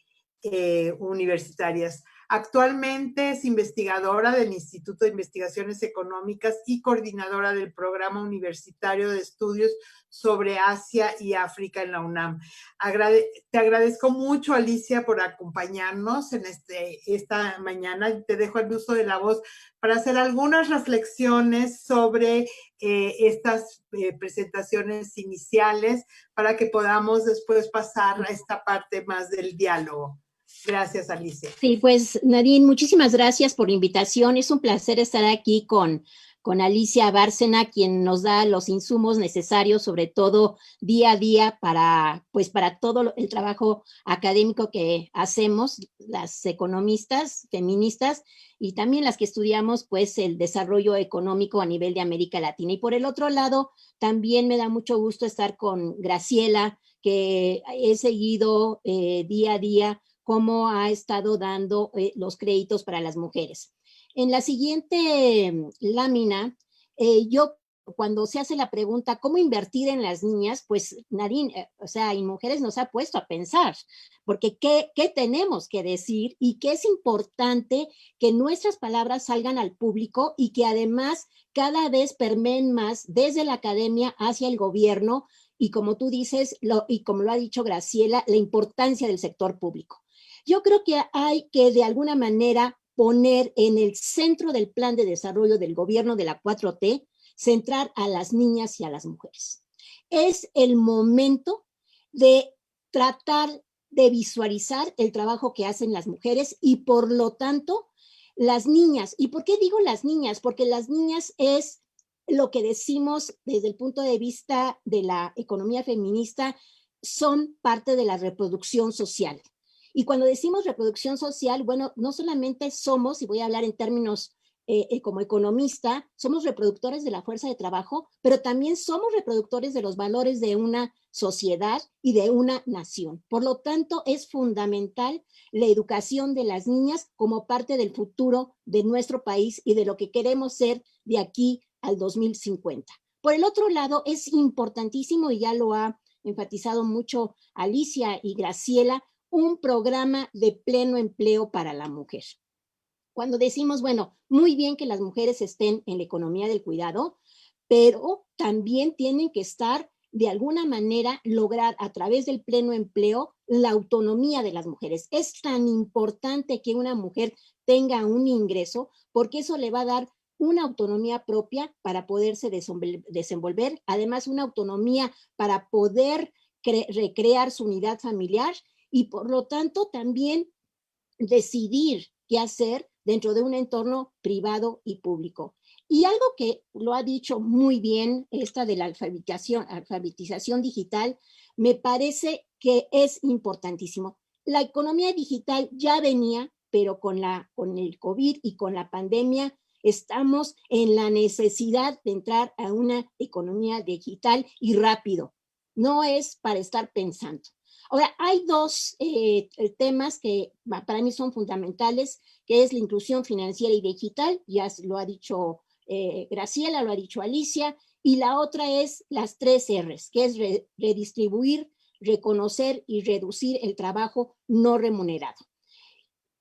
Universitarias. Actualmente es investigadora del Instituto de Investigaciones Económicas y coordinadora del Programa Universitario de Estudios sobre Asia y África en la UNAM. Te agradezco mucho, Alicia, por acompañarnos en esta mañana. Te dejo el uso de la voz para hacer algunas reflexiones sobre estas presentaciones iniciales para que podamos después pasar a esta parte más del diálogo. Gracias, Alicia. Sí, pues Nadine, muchísimas gracias por la invitación. Es un placer estar aquí con Alicia Bárcena, quien nos da los insumos necesarios, sobre todo día a día, para todo el trabajo académico que hacemos, las economistas, feministas, y también las que estudiamos pues el desarrollo económico a nivel de América Latina. Y por el otro lado, también me da mucho gusto estar con Graciela, que he seguido día a día cómo ha estado dando los créditos para las mujeres. En la siguiente lámina, cuando se hace la pregunta, ¿cómo invertir en las niñas? Pues Nadine, y mujeres nos ha puesto a pensar, porque ¿qué tenemos que decir? Y que es importante que nuestras palabras salgan al público y que además cada vez permeen más desde la academia hacia el gobierno y como tú dices, y como lo ha dicho Graciela, la importancia del sector público. Yo creo que hay que de alguna manera poner en el centro del plan de desarrollo del gobierno de la 4T, centrar a las niñas y a las mujeres. Es el momento de tratar de visualizar el trabajo que hacen las mujeres y por lo tanto las niñas. ¿Y por qué digo las niñas? Porque las niñas es lo que decimos desde el punto de vista de la economía feminista, son parte de la reproducción social. Y cuando decimos reproducción social, bueno, no solamente somos, y voy a hablar en términos como economista, somos reproductores de la fuerza de trabajo, pero también somos reproductores de los valores de una sociedad y de una nación. Por lo tanto, es fundamental la educación de las niñas como parte del futuro de nuestro país y de lo que queremos ser de aquí al 2050. Por el otro lado, es importantísimo, y ya lo ha enfatizado mucho Alicia y Graciela, un programa de pleno empleo para la mujer. Cuando decimos, bueno, muy bien que las mujeres estén en la economía del cuidado, pero también tienen que estar de alguna manera lograr a través del pleno empleo la autonomía de las mujeres. Es tan importante que una mujer tenga un ingreso porque eso le va a dar una autonomía propia para poderse desenvolver, además una autonomía para poder recrear su unidad familiar y por lo tanto también decidir qué hacer dentro de un entorno privado y público. Y algo que lo ha dicho muy bien, esta de la alfabetización digital, me parece que es importantísimo. La economía digital ya venía, pero con el COVID y con la pandemia estamos en la necesidad de entrar a una economía digital y rápido. No es para estar pensando. Ahora, hay dos temas que para mí son fundamentales, que es la inclusión financiera y digital, ya lo ha dicho Graciela, lo ha dicho Alicia, y la otra es las 3 R's, que es redistribuir, reconocer y reducir el trabajo no remunerado.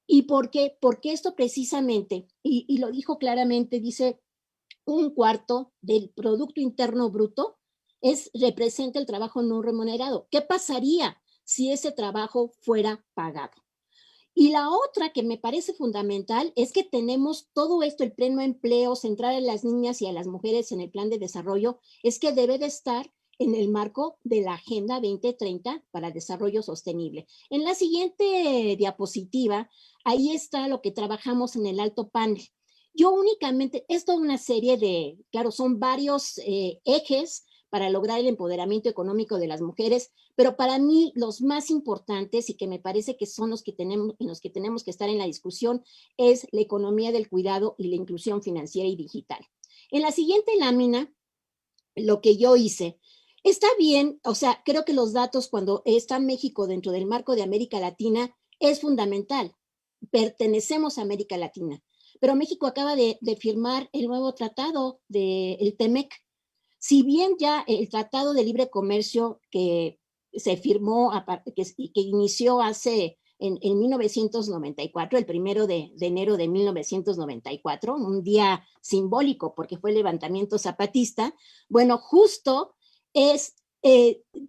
¿Y por qué? Porque esto precisamente, y lo dijo claramente, dice, 1/4 del Producto Interno Bruto representa el trabajo no remunerado. ¿Qué pasaría si ese trabajo fuera pagado? Y la otra que me parece fundamental es que tenemos todo esto, el pleno empleo, centrar a las niñas y a las mujeres en el plan de desarrollo, es que debe de estar en el marco de la Agenda 2030 para el Desarrollo Sostenible. En la siguiente diapositiva, ahí está lo que trabajamos en el alto panel. Yo únicamente, es toda una serie de, claro, son varios ejes para lograr el empoderamiento económico de las mujeres, pero para mí los más importantes y que me parece que son los que tenemos que estar en la discusión es la economía del cuidado y la inclusión financiera y digital. En la siguiente lámina, lo que yo hice, está bien, o sea, creo que los datos cuando está México dentro del marco de América Latina es fundamental. Pertenecemos a América Latina, pero México acaba de firmar el nuevo tratado del TEMEC. Si bien ya el Tratado de Libre Comercio que se firmó, que inició en 1994, el 1 de enero de 1994, un día simbólico porque fue el levantamiento zapatista, bueno, justo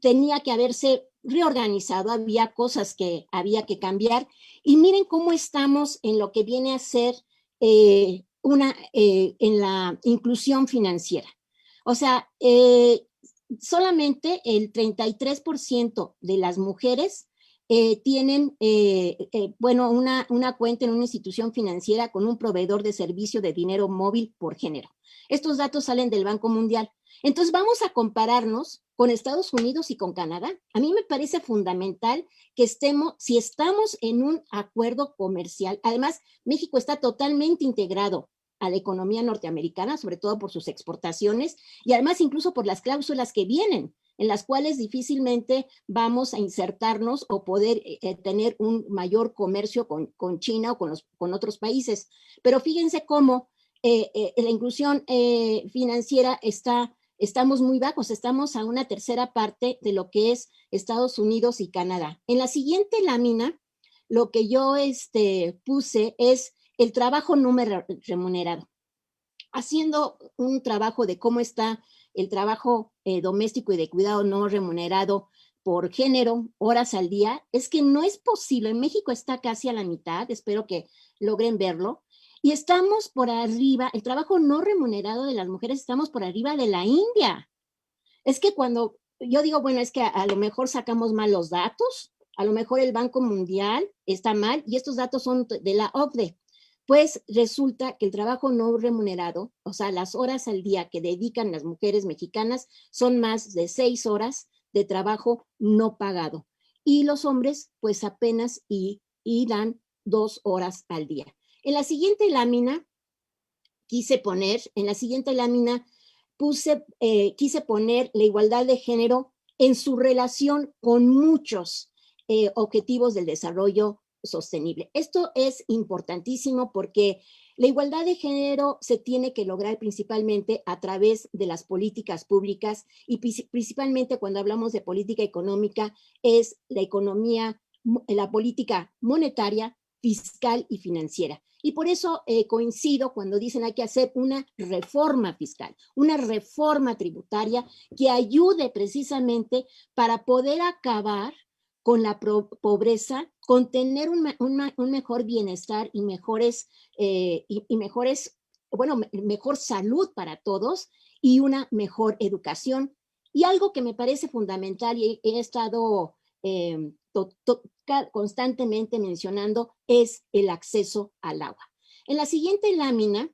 tenía que haberse reorganizado, había cosas que había que cambiar, y miren cómo estamos en lo que viene a ser en la inclusión financiera. O sea, solamente el 33% de las mujeres tienen, bueno, una cuenta en una institución financiera con un proveedor de servicio de dinero móvil por género. Estos datos salen del Banco Mundial. Entonces, vamos a compararnos con Estados Unidos y con Canadá. A mí me parece fundamental que si estamos en un acuerdo comercial, además, México está totalmente integrado a la economía norteamericana, sobre todo por sus exportaciones y además incluso por las cláusulas que vienen, en las cuales difícilmente vamos a insertarnos o poder tener un mayor comercio con China o con otros países. Pero fíjense cómo la inclusión financiera estamos muy bajos, estamos a una tercera parte de lo que es Estados Unidos y Canadá. En la siguiente lámina, lo que yo puse es el trabajo no remunerado. Haciendo un trabajo de cómo está el trabajo doméstico y de cuidado no remunerado por género, horas al día, es que no es posible. En México está casi a la mitad, espero que logren verlo, y estamos por arriba, el trabajo no remunerado de las mujeres, estamos por arriba de la India. Es que cuando yo digo, bueno, es que a lo mejor sacamos mal los datos, a lo mejor el Banco Mundial está mal, y estos datos son de la OCDE. Pues resulta que el trabajo no remunerado, o sea, las horas al día que dedican las mujeres mexicanas son más de 6 horas de trabajo no pagado. Y los hombres, pues apenas y dan 2 horas al día. En la siguiente lámina, quise poner la igualdad de género en su relación con muchos objetivos del desarrollo sostenible. Esto es importantísimo porque la igualdad de género se tiene que lograr principalmente a través de las políticas públicas y principalmente cuando hablamos de política económica es la política monetaria, fiscal y financiera. Y por eso coincido cuando dicen hay que hacer una reforma fiscal, una reforma tributaria que ayude precisamente para poder acabar con la pobreza, con tener un mejor bienestar y mejor salud para todos y una mejor educación. Y algo que me parece fundamental y he estado constantemente mencionando es el acceso al agua. En la siguiente lámina,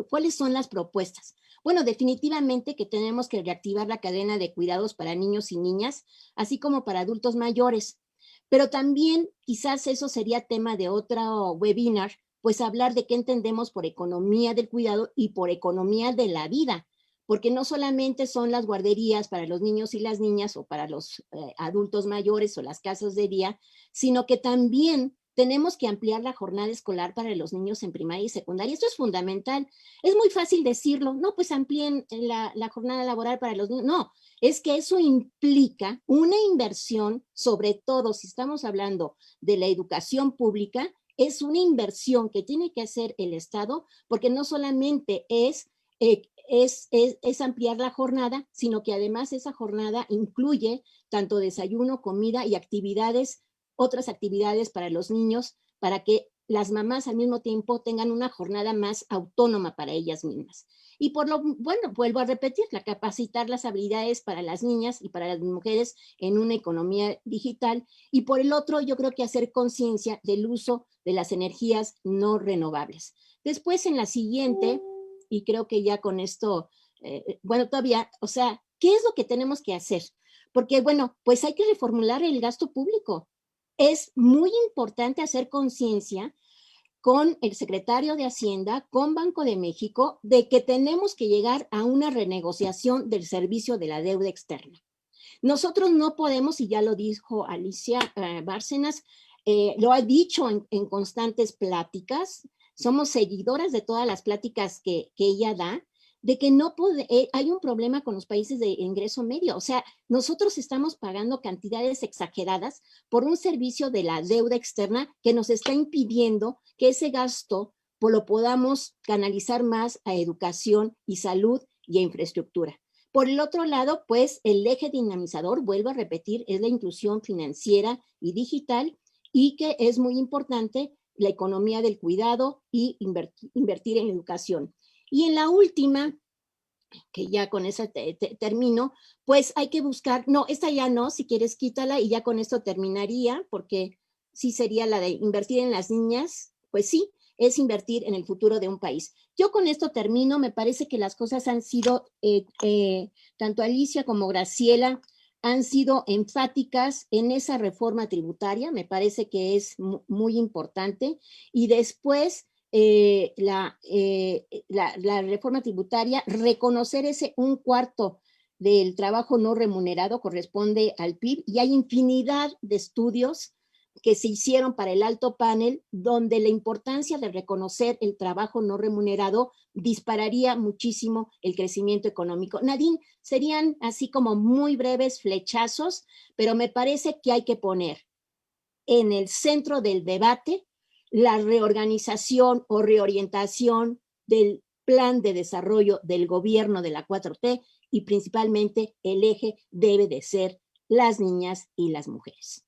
¿cuáles son las propuestas? Bueno, definitivamente que tenemos que reactivar la cadena de cuidados para niños y niñas, así como para adultos mayores. Pero también quizás eso sería tema de otro webinar, pues hablar de qué entendemos por economía del cuidado y por economía de la vida, porque no solamente son las guarderías para los niños y las niñas o para los adultos mayores o las casas de día, sino que también tenemos que ampliar la jornada escolar para los niños en primaria y secundaria. Esto es fundamental. Es muy fácil decirlo, no, pues amplíen la jornada laboral para los niños. No, es que eso implica una inversión, sobre todo si estamos hablando de la educación pública, es una inversión que tiene que hacer el Estado, porque no solamente es ampliar la jornada, sino que además esa jornada incluye tanto desayuno, comida y actividades, otras actividades para los niños, para que las mamás al mismo tiempo tengan una jornada más autónoma para ellas mismas. Y vuelvo a repetir, capacitar las habilidades para las niñas y para las mujeres en una economía digital. Y por el otro, yo creo que hacer conciencia del uso de las energías no renovables. Después, en la siguiente, y creo que ya con esto, todavía, o sea, ¿qué es lo que tenemos que hacer? Porque, bueno, pues hay que reformular el gasto público. Es muy importante hacer conciencia con el secretario de Hacienda, con Banco de México, de que tenemos que llegar a una renegociación del servicio de la deuda externa. Nosotros no podemos, y ya lo dijo Alicia Bárcenas, lo ha dicho en constantes pláticas, somos seguidoras de todas las pláticas que ella da, de que hay un problema con los países de ingreso medio. O sea, nosotros estamos pagando cantidades exageradas por un servicio de la deuda externa que nos está impidiendo que ese gasto lo podamos canalizar más a educación y salud y a infraestructura. Por el otro lado, pues el eje dinamizador, vuelvo a repetir, es la inclusión financiera y digital, y que es muy importante la economía del cuidado y invertir en educación. Y en la última, que ya con esa termino, pues hay que buscar, no, esta ya no, si quieres quítala y ya con esto terminaría, porque sí sería la de invertir en las niñas, pues sí, es invertir en el futuro de un país. Yo con esto termino, me parece que las cosas han sido, tanto Alicia como Graciela, han sido enfáticas en esa reforma tributaria, me parece que es muy importante, y después la reforma tributaria, reconocer ese 1/4 del trabajo no remunerado corresponde al PIB, y hay infinidad de estudios que se hicieron para el alto panel, donde la importancia de reconocer el trabajo no remunerado dispararía muchísimo el crecimiento económico. Nadine, serían así como muy breves flechazos, pero me parece que hay que poner en el centro del debate la reorganización o reorientación del plan de desarrollo del gobierno de la 4T, y principalmente el eje debe de ser las niñas y las mujeres.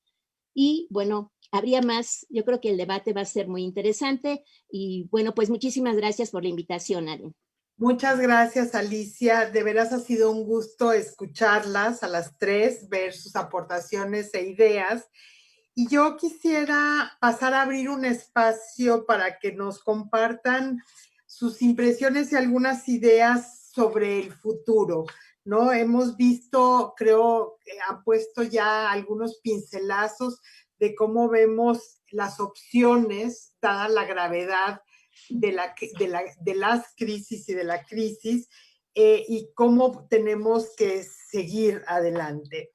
Y bueno, habría más, yo creo que el debate va a ser muy interesante, y bueno, pues muchísimas gracias por la invitación, Nadine. Muchas gracias, Alicia. De veras ha sido un gusto escucharlas a las tres, ver sus aportaciones e ideas. Y yo quisiera pasar a abrir un espacio para que nos compartan sus impresiones y algunas ideas sobre el futuro, ¿no? Hemos visto, creo, que han puesto ya algunos pincelazos de cómo vemos las opciones, dada la gravedad de las crisis y de la crisis, y cómo tenemos que seguir adelante.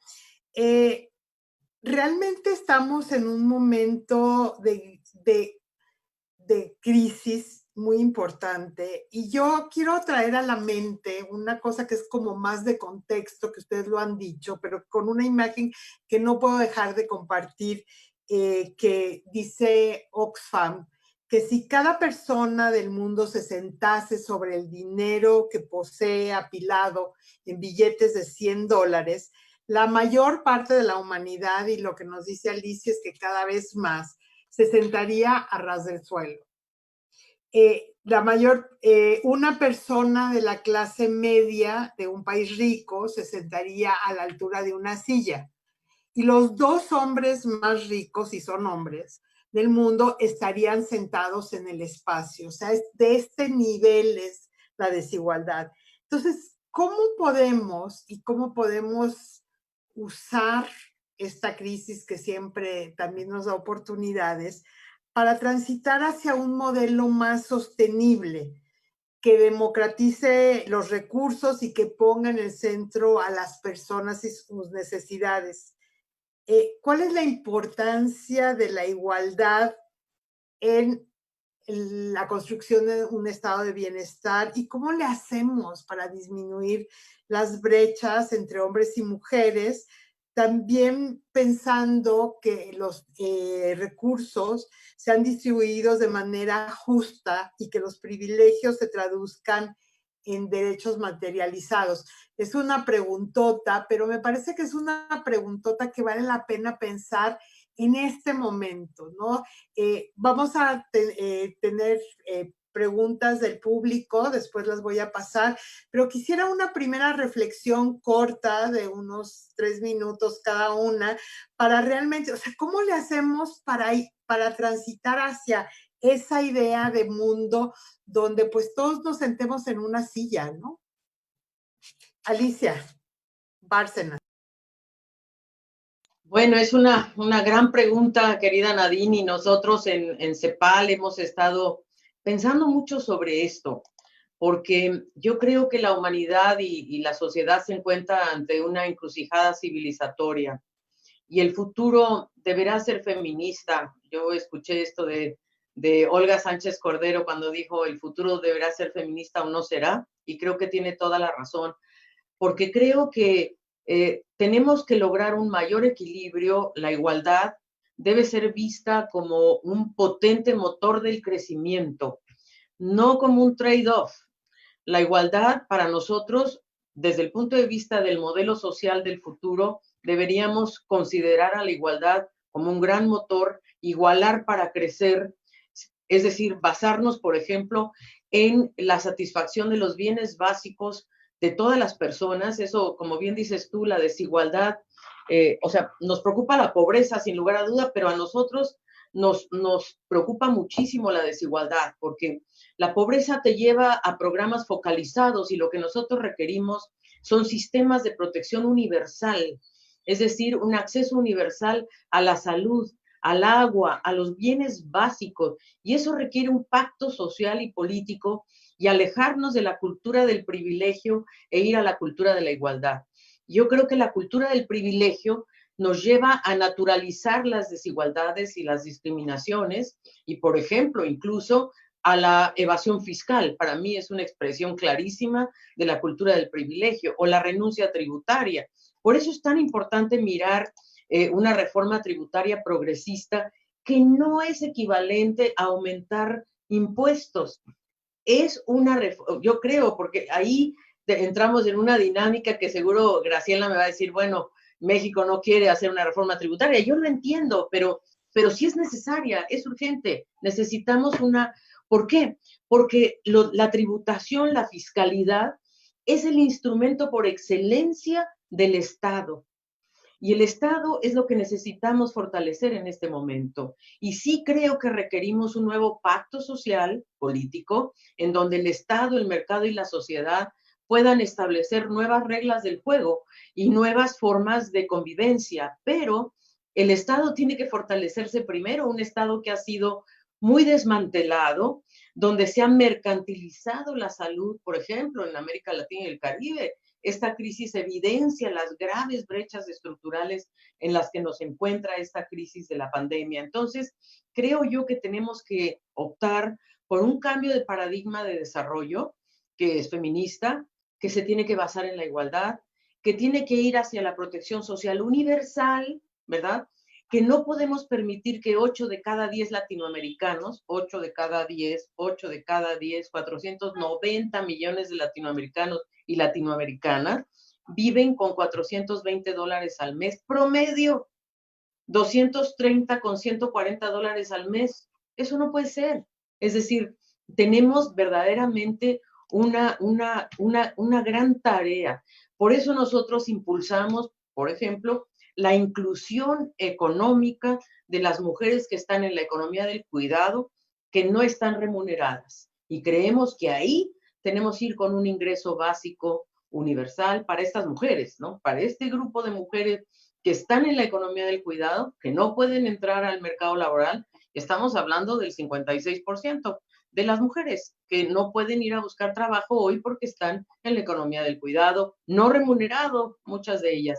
Realmente estamos en un momento de crisis muy importante, y yo quiero traer a la mente una cosa que es como más de contexto, que ustedes lo han dicho, pero con una imagen que no puedo dejar de compartir, que dice Oxfam, que si cada persona del mundo se sentase sobre el dinero que posee apilado en billetes de $100, la mayor parte de la humanidad, y lo que nos dice Alicia es que cada vez más, se sentaría a ras del suelo. Una persona de la clase media de un país rico se sentaría a la altura de una silla. Y los 2 hombres más ricos, si son hombres, del mundo estarían sentados en el espacio. O sea, de este nivel es la desigualdad. Entonces, ¿cómo podemos usar esta crisis, que siempre también nos da oportunidades, para transitar hacia un modelo más sostenible, que democratice los recursos y que ponga en el centro a las personas y sus necesidades? ¿cuál es la importancia de la igualdad en la construcción de un estado de bienestar y cómo le hacemos para disminuir las brechas entre hombres y mujeres, también pensando que los recursos sean distribuidos de manera justa y que los privilegios se traduzcan en derechos materializados? Es una preguntota, pero me parece que es una preguntota que vale la pena pensar en este momento, ¿no? Vamos a tener preguntas del público, después las voy a pasar, pero quisiera una primera reflexión corta de unos 3 minutos cada una para realmente, o sea, ¿cómo le hacemos para transitar hacia esa idea de mundo donde pues todos nos sentemos en una silla, ¿no? Alicia Bárcena. Bueno, es una gran pregunta, querida Nadine, y nosotros en CEPAL hemos estado pensando mucho sobre esto, porque yo creo que la humanidad y la sociedad se encuentran ante una encrucijada civilizatoria y el futuro deberá ser feminista. Yo escuché esto de Olga Sánchez Cordero cuando dijo el futuro deberá ser feminista o no será, y creo que tiene toda la razón, porque creo que tenemos que lograr un mayor equilibrio. La igualdad debe ser vista como un potente motor del crecimiento, no como un trade-off. La igualdad para nosotros, desde el punto de vista del modelo social del futuro, deberíamos considerar a la igualdad como un gran motor, igualar para crecer, es decir, basarnos, por ejemplo, en la satisfacción de los bienes básicos de todas las personas. Eso, como bien dices tú, la desigualdad, o sea, nos preocupa la pobreza sin lugar a duda, pero a nosotros nos preocupa muchísimo la desigualdad, porque la pobreza te lleva a programas focalizados y lo que nosotros requerimos son sistemas de protección universal, es decir, un acceso universal a la salud, al agua, a los bienes básicos, y eso requiere un pacto social y político y alejarnos de la cultura del privilegio e ir a la cultura de la igualdad. Yo creo que la cultura del privilegio nos lleva a naturalizar las desigualdades y las discriminaciones y, por ejemplo, incluso a la evasión fiscal. Para mí es una expresión clarísima de la cultura del privilegio, o la renuncia tributaria. Por eso es tan importante mirar una reforma tributaria progresista que no es equivalente a aumentar impuestos. Es una reforma, yo creo, porque ahí entramos en una dinámica que seguro Graciela me va a decir, bueno, México no quiere hacer una reforma tributaria. Yo lo entiendo, pero sí es necesaria, es urgente. Necesitamos una... ¿Por qué? Porque la tributación, la fiscalidad, es el instrumento por excelencia del Estado. Y el Estado es lo que necesitamos fortalecer en este momento. Y sí creo que requerimos un nuevo pacto social, político, en donde el Estado, el mercado y la sociedad puedan establecer nuevas reglas del juego y nuevas formas de convivencia. Pero el Estado tiene que fortalecerse primero, un Estado que ha sido muy desmantelado, donde se ha mercantilizado la salud, por ejemplo, en América Latina y el Caribe. Esta crisis evidencia las graves brechas estructurales en las que nos encuentra esta crisis de la pandemia. Entonces, creo yo que tenemos que optar por un cambio de paradigma de desarrollo que es feminista, que se tiene que basar en la igualdad, que tiene que ir hacia la protección social universal, ¿verdad? Que no podemos permitir que 8 de cada 10 latinoamericanos, 8 de cada 10, 490 millones de latinoamericanos y latinoamericanas viven con $420 al mes, promedio 230 con $140 al mes. Eso no puede ser. Es decir, tenemos verdaderamente una gran tarea. Por eso nosotros impulsamos, por ejemplo, la inclusión económica de las mujeres que están en la economía del cuidado, que no están remuneradas. Y creemos que ahí tenemos que ir con un ingreso básico universal para estas mujeres, ¿no? Para este grupo de mujeres que están en la economía del cuidado, que no pueden entrar al mercado laboral. Estamos hablando del 56% de las mujeres que no pueden ir a buscar trabajo hoy porque están en la economía del cuidado, no remunerado, muchas de ellas.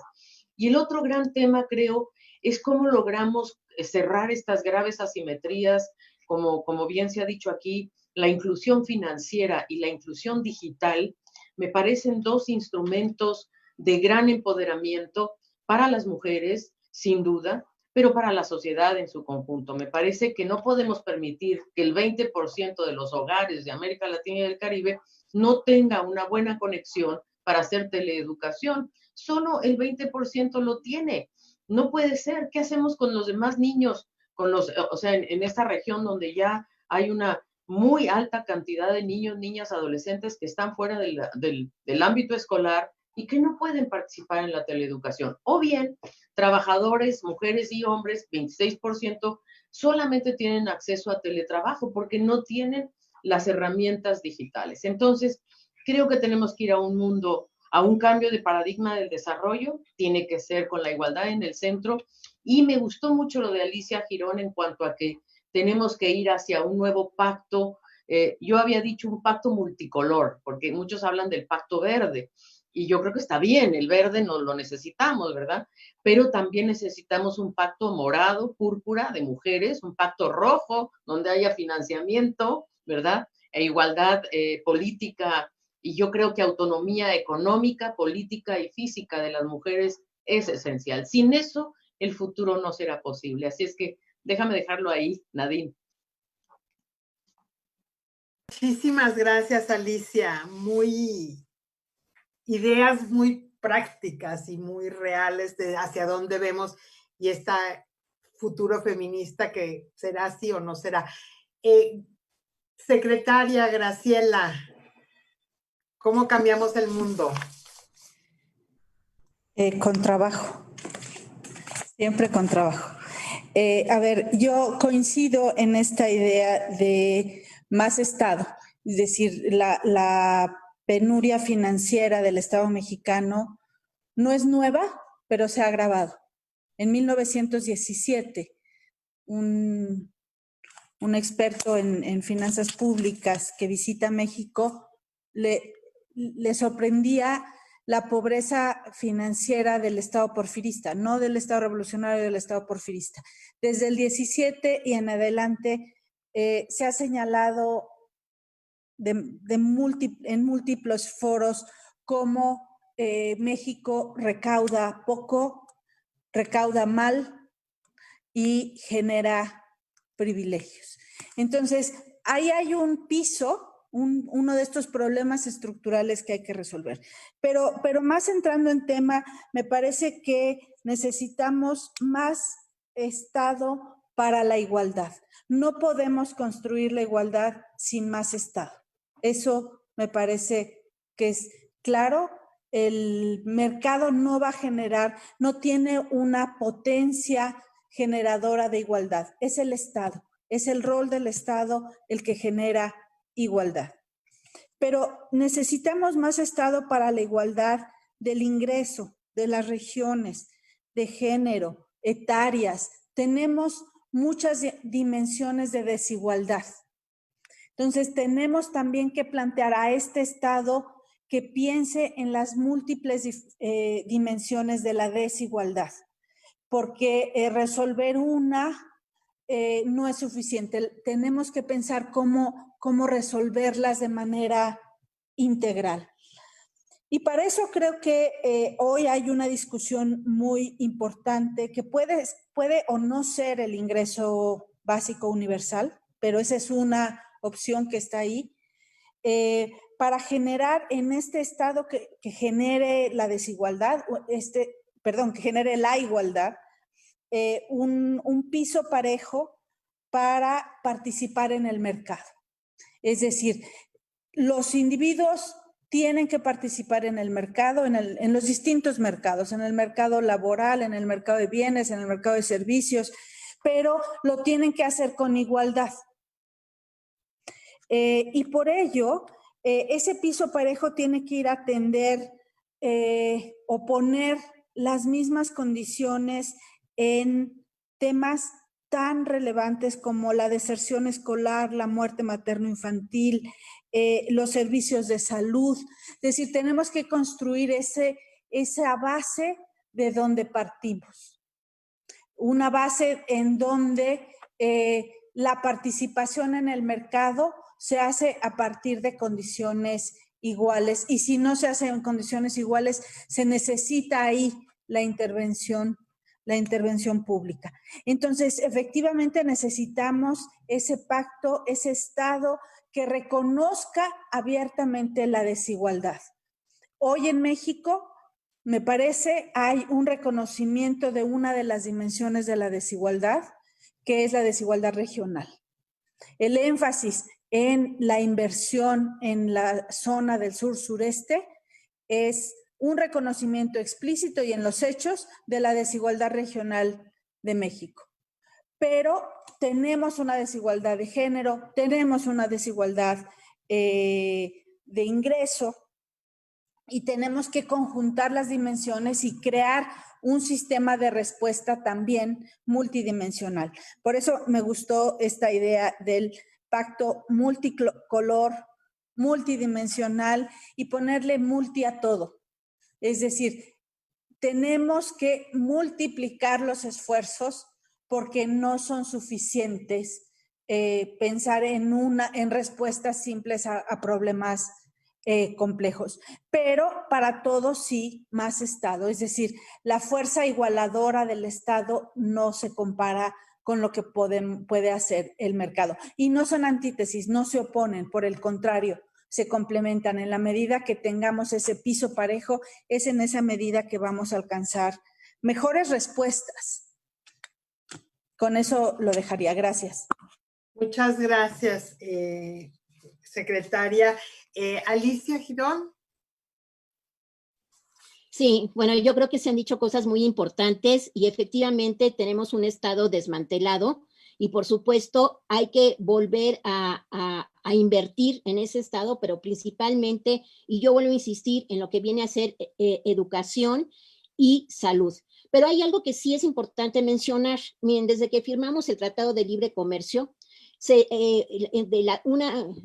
Y el otro gran tema, creo, es cómo logramos cerrar estas graves asimetrías, como bien se ha dicho aquí, la inclusión financiera y la inclusión digital me parecen dos instrumentos de gran empoderamiento para las mujeres, sin duda, pero para la sociedad en su conjunto. Me parece que no podemos permitir que el 20% de los hogares de América Latina y del Caribe no tenga una buena conexión para hacer teleeducación. Solo el 20% lo tiene. No puede ser. ¿Qué hacemos con los demás niños? O sea, en esta región donde ya hay una muy alta cantidad de niños, niñas, adolescentes que están fuera del ámbito escolar y que no pueden participar en la teleeducación. O bien, trabajadores, mujeres y hombres, 26%, solamente tienen acceso a teletrabajo porque no tienen las herramientas digitales. Entonces, creo que tenemos que ir a un mundo, a un cambio de paradigma del desarrollo, tiene que ser con la igualdad en el centro. Y me gustó mucho lo de Alicia Girón en cuanto a que tenemos que ir hacia un nuevo pacto. Yo había dicho un pacto multicolor, porque muchos hablan del pacto verde, y yo creo que está bien, el verde no lo necesitamos, ¿verdad? Pero también necesitamos un pacto morado, púrpura de mujeres, un pacto rojo, donde haya financiamiento, ¿verdad? E igualdad política, y yo creo que autonomía económica, política y física de las mujeres es esencial. Sin eso, el futuro no será posible. Así es que déjame dejarlo ahí, Nadine. Muchísimas gracias, Alicia. Ideas muy prácticas y muy reales de hacia dónde vemos y este futuro feminista que será así o no será. Secretaria Graciela, ¿cómo cambiamos el mundo? Con trabajo, siempre con trabajo. A ver, yo coincido en esta idea de más Estado, es decir, la penuria financiera del Estado mexicano no es nueva, pero se ha agravado. En 1917, un experto en finanzas públicas que visita México le sorprendía la pobreza financiera del Estado porfirista, no del Estado revolucionario, del Estado porfirista. Desde el 17 y en adelante se ha señalado en múltiples foros cómo México recauda poco, recauda mal y genera privilegios. Entonces, ahí hay un piso, uno de estos problemas estructurales que hay que resolver. Pero más entrando en tema, me parece que necesitamos más Estado para la igualdad. No podemos construir la igualdad sin más Estado. Eso me parece que es claro. El mercado no va a generar, no tiene una potencia generadora de igualdad. Es el Estado, es el rol del Estado el que genera igualdad. Pero necesitamos más Estado para la igualdad del ingreso, de las regiones, de género, etarias. Tenemos muchas dimensiones de desigualdad. Entonces, tenemos también que plantear a este Estado que piense en las múltiples dimensiones de la desigualdad, porque resolver una no es suficiente. Tenemos que pensar cómo resolverlas de manera integral. Y para eso creo que hoy hay una discusión muy importante que puede o no ser el ingreso básico universal, pero esa es una opción que está ahí, para generar en este Estado que genere la desigualdad, que genere la igualdad, un piso parejo para participar en el mercado. Es decir, los individuos tienen que participar en el mercado, en los distintos mercados, en el mercado laboral, en el mercado de bienes, en el mercado de servicios, pero lo tienen que hacer con igualdad. Y por ello, ese piso parejo tiene que ir a atender o poner las mismas condiciones en temas tan relevantes como la deserción escolar, la muerte materno-infantil, los servicios de salud. Es decir, tenemos que construir esa base de donde partimos. una base en donde la participación en el mercado se hace a partir de condiciones iguales, y si no se hace en condiciones iguales, se necesita ahí la intervención pública. Entonces, efectivamente necesitamos ese pacto, ese Estado que reconozca abiertamente la desigualdad. Hoy en México, me parece, hay un reconocimiento de una de las dimensiones de la desigualdad, que es la desigualdad regional. El énfasis en la inversión en la zona del sur-sureste es un reconocimiento explícito y en los hechos de la desigualdad regional de México. Pero tenemos una desigualdad de género, tenemos una desigualdad de ingreso, y tenemos que conjuntar las dimensiones y crear un sistema de respuesta también multidimensional. Por eso me gustó esta idea del pacto multicolor, multidimensional, y ponerle multi a todo. Es decir, tenemos que multiplicar los esfuerzos porque no son suficientes pensar en respuestas simples a problemas complejos, pero para todos sí más Estado, es decir, la fuerza igualadora del Estado no se compara con lo que puede hacer el mercado. Y no son antítesis, no se oponen, por el contrario, se complementan. En la medida que tengamos ese piso parejo, es en esa medida que vamos a alcanzar mejores respuestas. Con eso lo dejaría. Gracias. Muchas gracias, secretaria. Alicia Girón. Sí, bueno, yo creo que se han dicho cosas muy importantes y efectivamente tenemos un Estado desmantelado y por supuesto hay que volver a invertir en ese Estado, pero principalmente, y yo vuelvo a insistir en lo que viene a ser educación y salud. Pero hay algo que sí es importante mencionar. Miren, desde que firmamos el Tratado de Libre Comercio,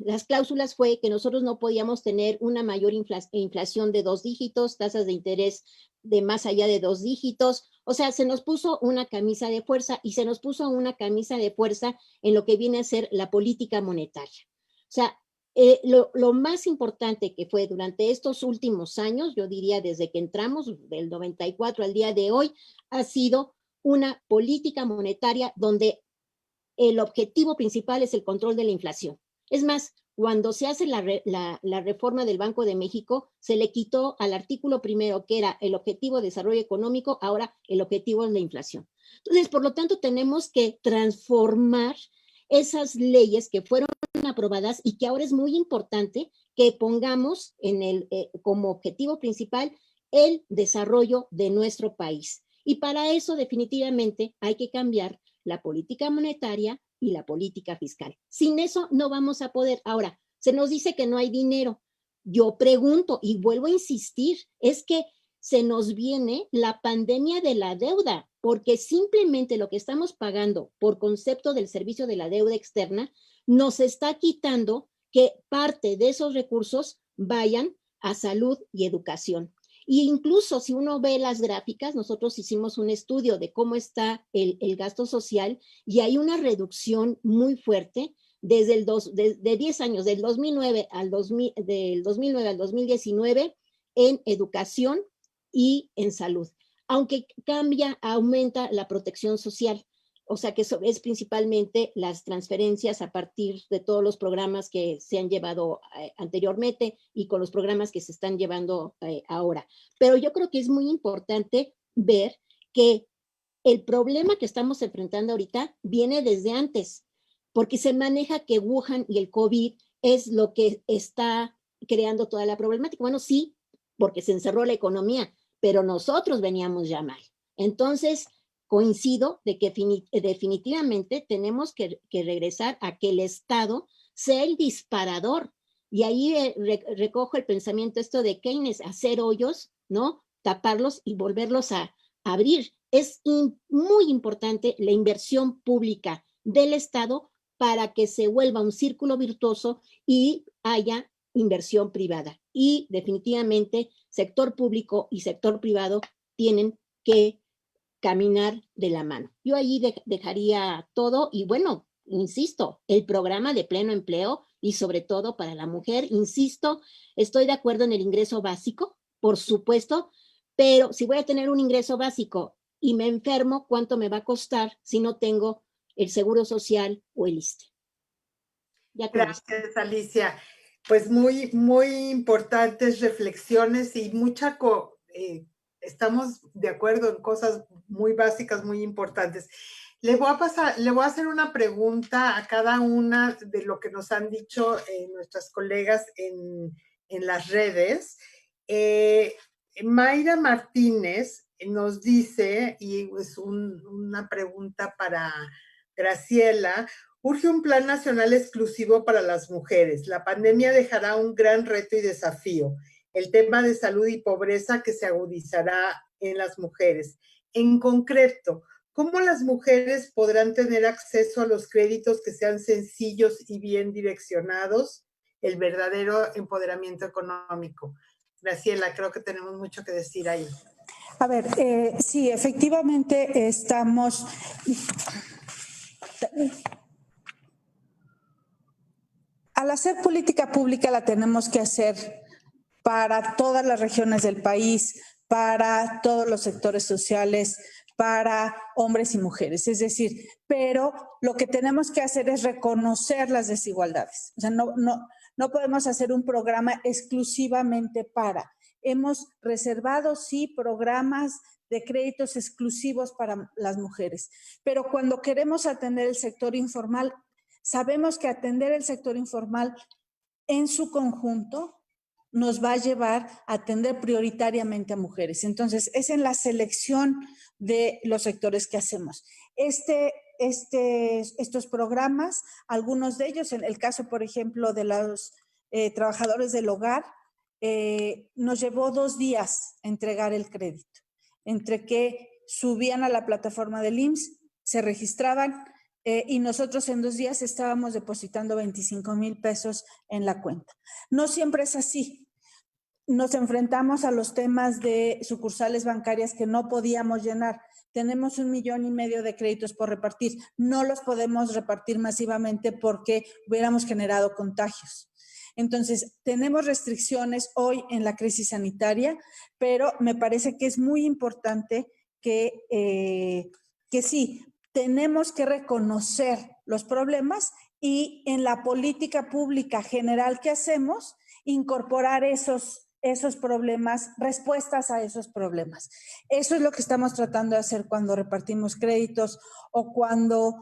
las cláusulas fue que nosotros no podíamos tener una mayor inflación de 2 dígitos, tasas de interés de más allá de 2 dígitos. O sea, se nos puso una camisa de fuerza y se nos puso una camisa de fuerza en lo que viene a ser la política monetaria. O sea, lo más importante que fue durante estos últimos años, yo diría desde que entramos, del 94 al día de hoy, ha sido una política monetaria donde el objetivo principal es el control de la inflación. Es más, cuando se hace la reforma del Banco de México, se le quitó al artículo primero, que era el objetivo de desarrollo económico, ahora el objetivo es la inflación. Entonces, por lo tanto, tenemos que transformar esas leyes que fueron aprobadas y que ahora es muy importante que pongamos como objetivo principal el desarrollo de nuestro país. Y para eso definitivamente hay que cambiar la política monetaria y la política fiscal. Sin eso no vamos a poder. Ahora, se nos dice que no hay dinero. Yo pregunto y vuelvo a insistir, es que se nos viene la pandemia de la deuda, porque simplemente lo que estamos pagando por concepto del servicio de la deuda externa nos está quitando que parte de esos recursos vayan a salud y educación. Y incluso si uno ve las gráficas, nosotros hicimos un estudio de cómo está el gasto social y hay una reducción muy fuerte desde de 10 años, del 2009 al 2019 en educación y en salud. Aunque aumenta la protección social. O sea que eso es principalmente las transferencias a partir de todos los programas que se han llevado anteriormente y con los programas que se están llevando ahora. Pero yo creo que es muy importante ver que el problema que estamos enfrentando ahorita viene desde antes, porque se maneja que Wuhan y el COVID es lo que está creando toda la problemática. Bueno, sí, porque se encerró la economía, pero nosotros veníamos ya mal. Entonces, coincido de que definitivamente tenemos que regresar a que el Estado sea el disparador. Y ahí recojo el pensamiento esto de Keynes, hacer hoyos, ¿no? Taparlos y volverlos a abrir. Es muy importante la inversión pública del Estado para que se vuelva un círculo virtuoso y haya inversión privada. Y definitivamente sector público y sector privado tienen que caminar de la mano. Yo allí dejaría todo y bueno, insisto, el programa de pleno empleo y sobre todo para la mujer, insisto, estoy de acuerdo en el ingreso básico, por supuesto, pero si voy a tener un ingreso básico y me enfermo, ¿cuánto me va a costar si no tengo el seguro social o el ISSSTE? Ya con esto. Gracias, Alicia. Pues muy, muy importantes reflexiones y estamos de acuerdo en cosas muy básicas, muy importantes. Le voy a hacer una pregunta a cada una de lo que nos han dicho nuestras colegas en las redes. Mayra Martínez nos dice, y es una pregunta para Graciela: urge un plan nacional exclusivo para las mujeres. La pandemia dejará un gran reto y desafío. El tema de salud y pobreza que se agudizará en las mujeres. En concreto, ¿cómo las mujeres podrán tener acceso a los créditos que sean sencillos y bien direccionados? El verdadero empoderamiento económico. Graciela, creo que tenemos mucho que decir ahí. A ver, sí, efectivamente estamos... Al hacer política pública la tenemos que hacer para todas las regiones del país, para todos los sectores sociales, para hombres y mujeres. Es decir, pero lo que tenemos que hacer es reconocer las desigualdades. O sea, no podemos hacer un programa exclusivamente para. Hemos reservado, sí, programas de créditos exclusivos para las mujeres, pero cuando queremos atender el sector informal, sabemos que atender el sector informal en su conjunto nos va a llevar a atender prioritariamente a mujeres. Entonces, es en la selección de los sectores que hacemos. Estos programas, algunos de ellos, en el caso, por ejemplo, de los trabajadores del hogar, nos llevó 2 días entregar el crédito, entre que subían a la plataforma del IMSS, se registraban, y nosotros en 2 días estábamos depositando 25,000 pesos en la cuenta. No siempre es así. Nos enfrentamos a los temas de sucursales bancarias que no podíamos llenar. Tenemos 1,5 millones de créditos por repartir. No los podemos repartir masivamente porque hubiéramos generado contagios. Entonces, tenemos restricciones hoy en la crisis sanitaria, pero me parece que es muy importante que sí, tenemos que reconocer los problemas y en la política pública general que hacemos, incorporar esos problemas, respuestas a esos problemas. Eso es lo que estamos tratando de hacer cuando repartimos créditos o cuando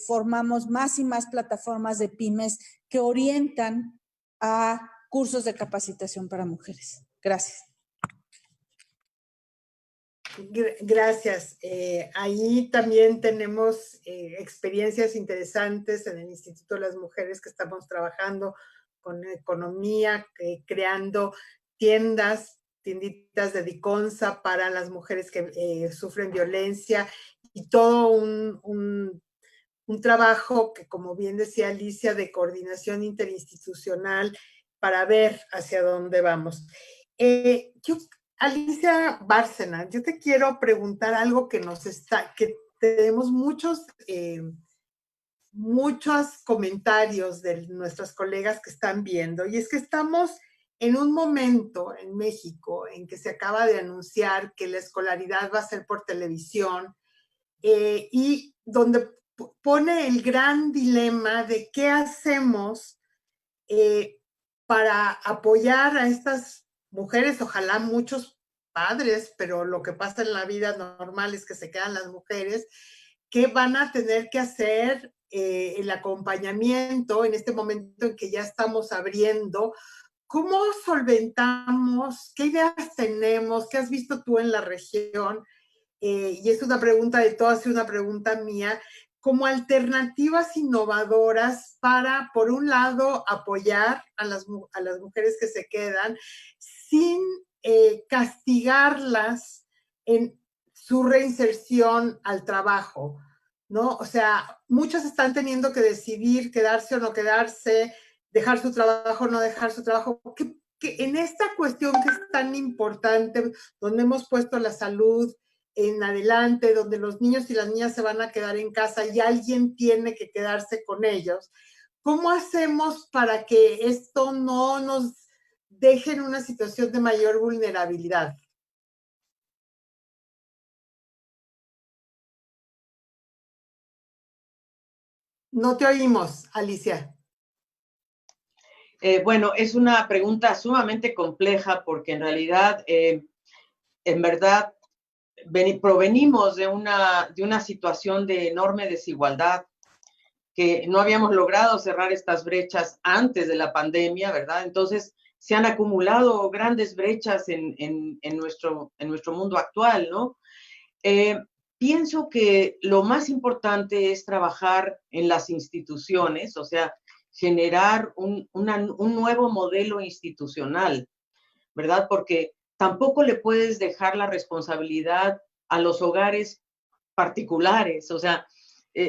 formamos más y más plataformas de pymes que orientan a cursos de capacitación para mujeres. Gracias. Gracias. Ahí también tenemos experiencias interesantes en el Instituto de las Mujeres que estamos trabajando con economía, creando tienditas de Diconsa para las mujeres que sufren violencia y todo un trabajo que, como bien decía Alicia, de coordinación interinstitucional para ver hacia dónde vamos. Alicia Bárcena, yo te quiero preguntar algo que tenemos muchos comentarios de nuestras colegas que están viendo, y es que estamos en un momento en México en que se acaba de anunciar que la escolaridad va a ser por televisión, y donde pone el gran dilema de qué hacemos para apoyar a estas mujeres, ojalá muchos padres, pero lo que pasa en la vida normal es que se quedan las mujeres, que van a tener que hacer el acompañamiento en este momento en que ya estamos abriendo. ¿Cómo solventamos? ¿Qué ideas tenemos? ¿Qué has visto tú en la región? Y es una pregunta de todas y una pregunta mía, como alternativas innovadoras para, por un lado, apoyar a las mujeres que se quedan sin castigarlas en su reinserción al trabajo, ¿no? O sea, muchas están teniendo que decidir quedarse o no quedarse, dejar su trabajo o no dejar su trabajo. Que en esta cuestión que es tan importante, donde hemos puesto la salud en adelante, donde los niños y las niñas se van a quedar en casa y alguien tiene que quedarse con ellos, ¿cómo hacemos para que esto no nos deje en una situación de mayor vulnerabilidad? No te oímos, Alicia. Bueno, es una pregunta sumamente compleja porque en realidad, en verdad, provenimos de una situación de enorme desigualdad, que no habíamos logrado cerrar estas brechas antes de la pandemia, ¿verdad? Entonces, se han acumulado grandes brechas en nuestro mundo actual, ¿no? Pienso que lo más importante es trabajar en las instituciones, o sea, generar un nuevo modelo institucional, ¿verdad? Porque tampoco le puedes dejar la responsabilidad a los hogares particulares, o sea,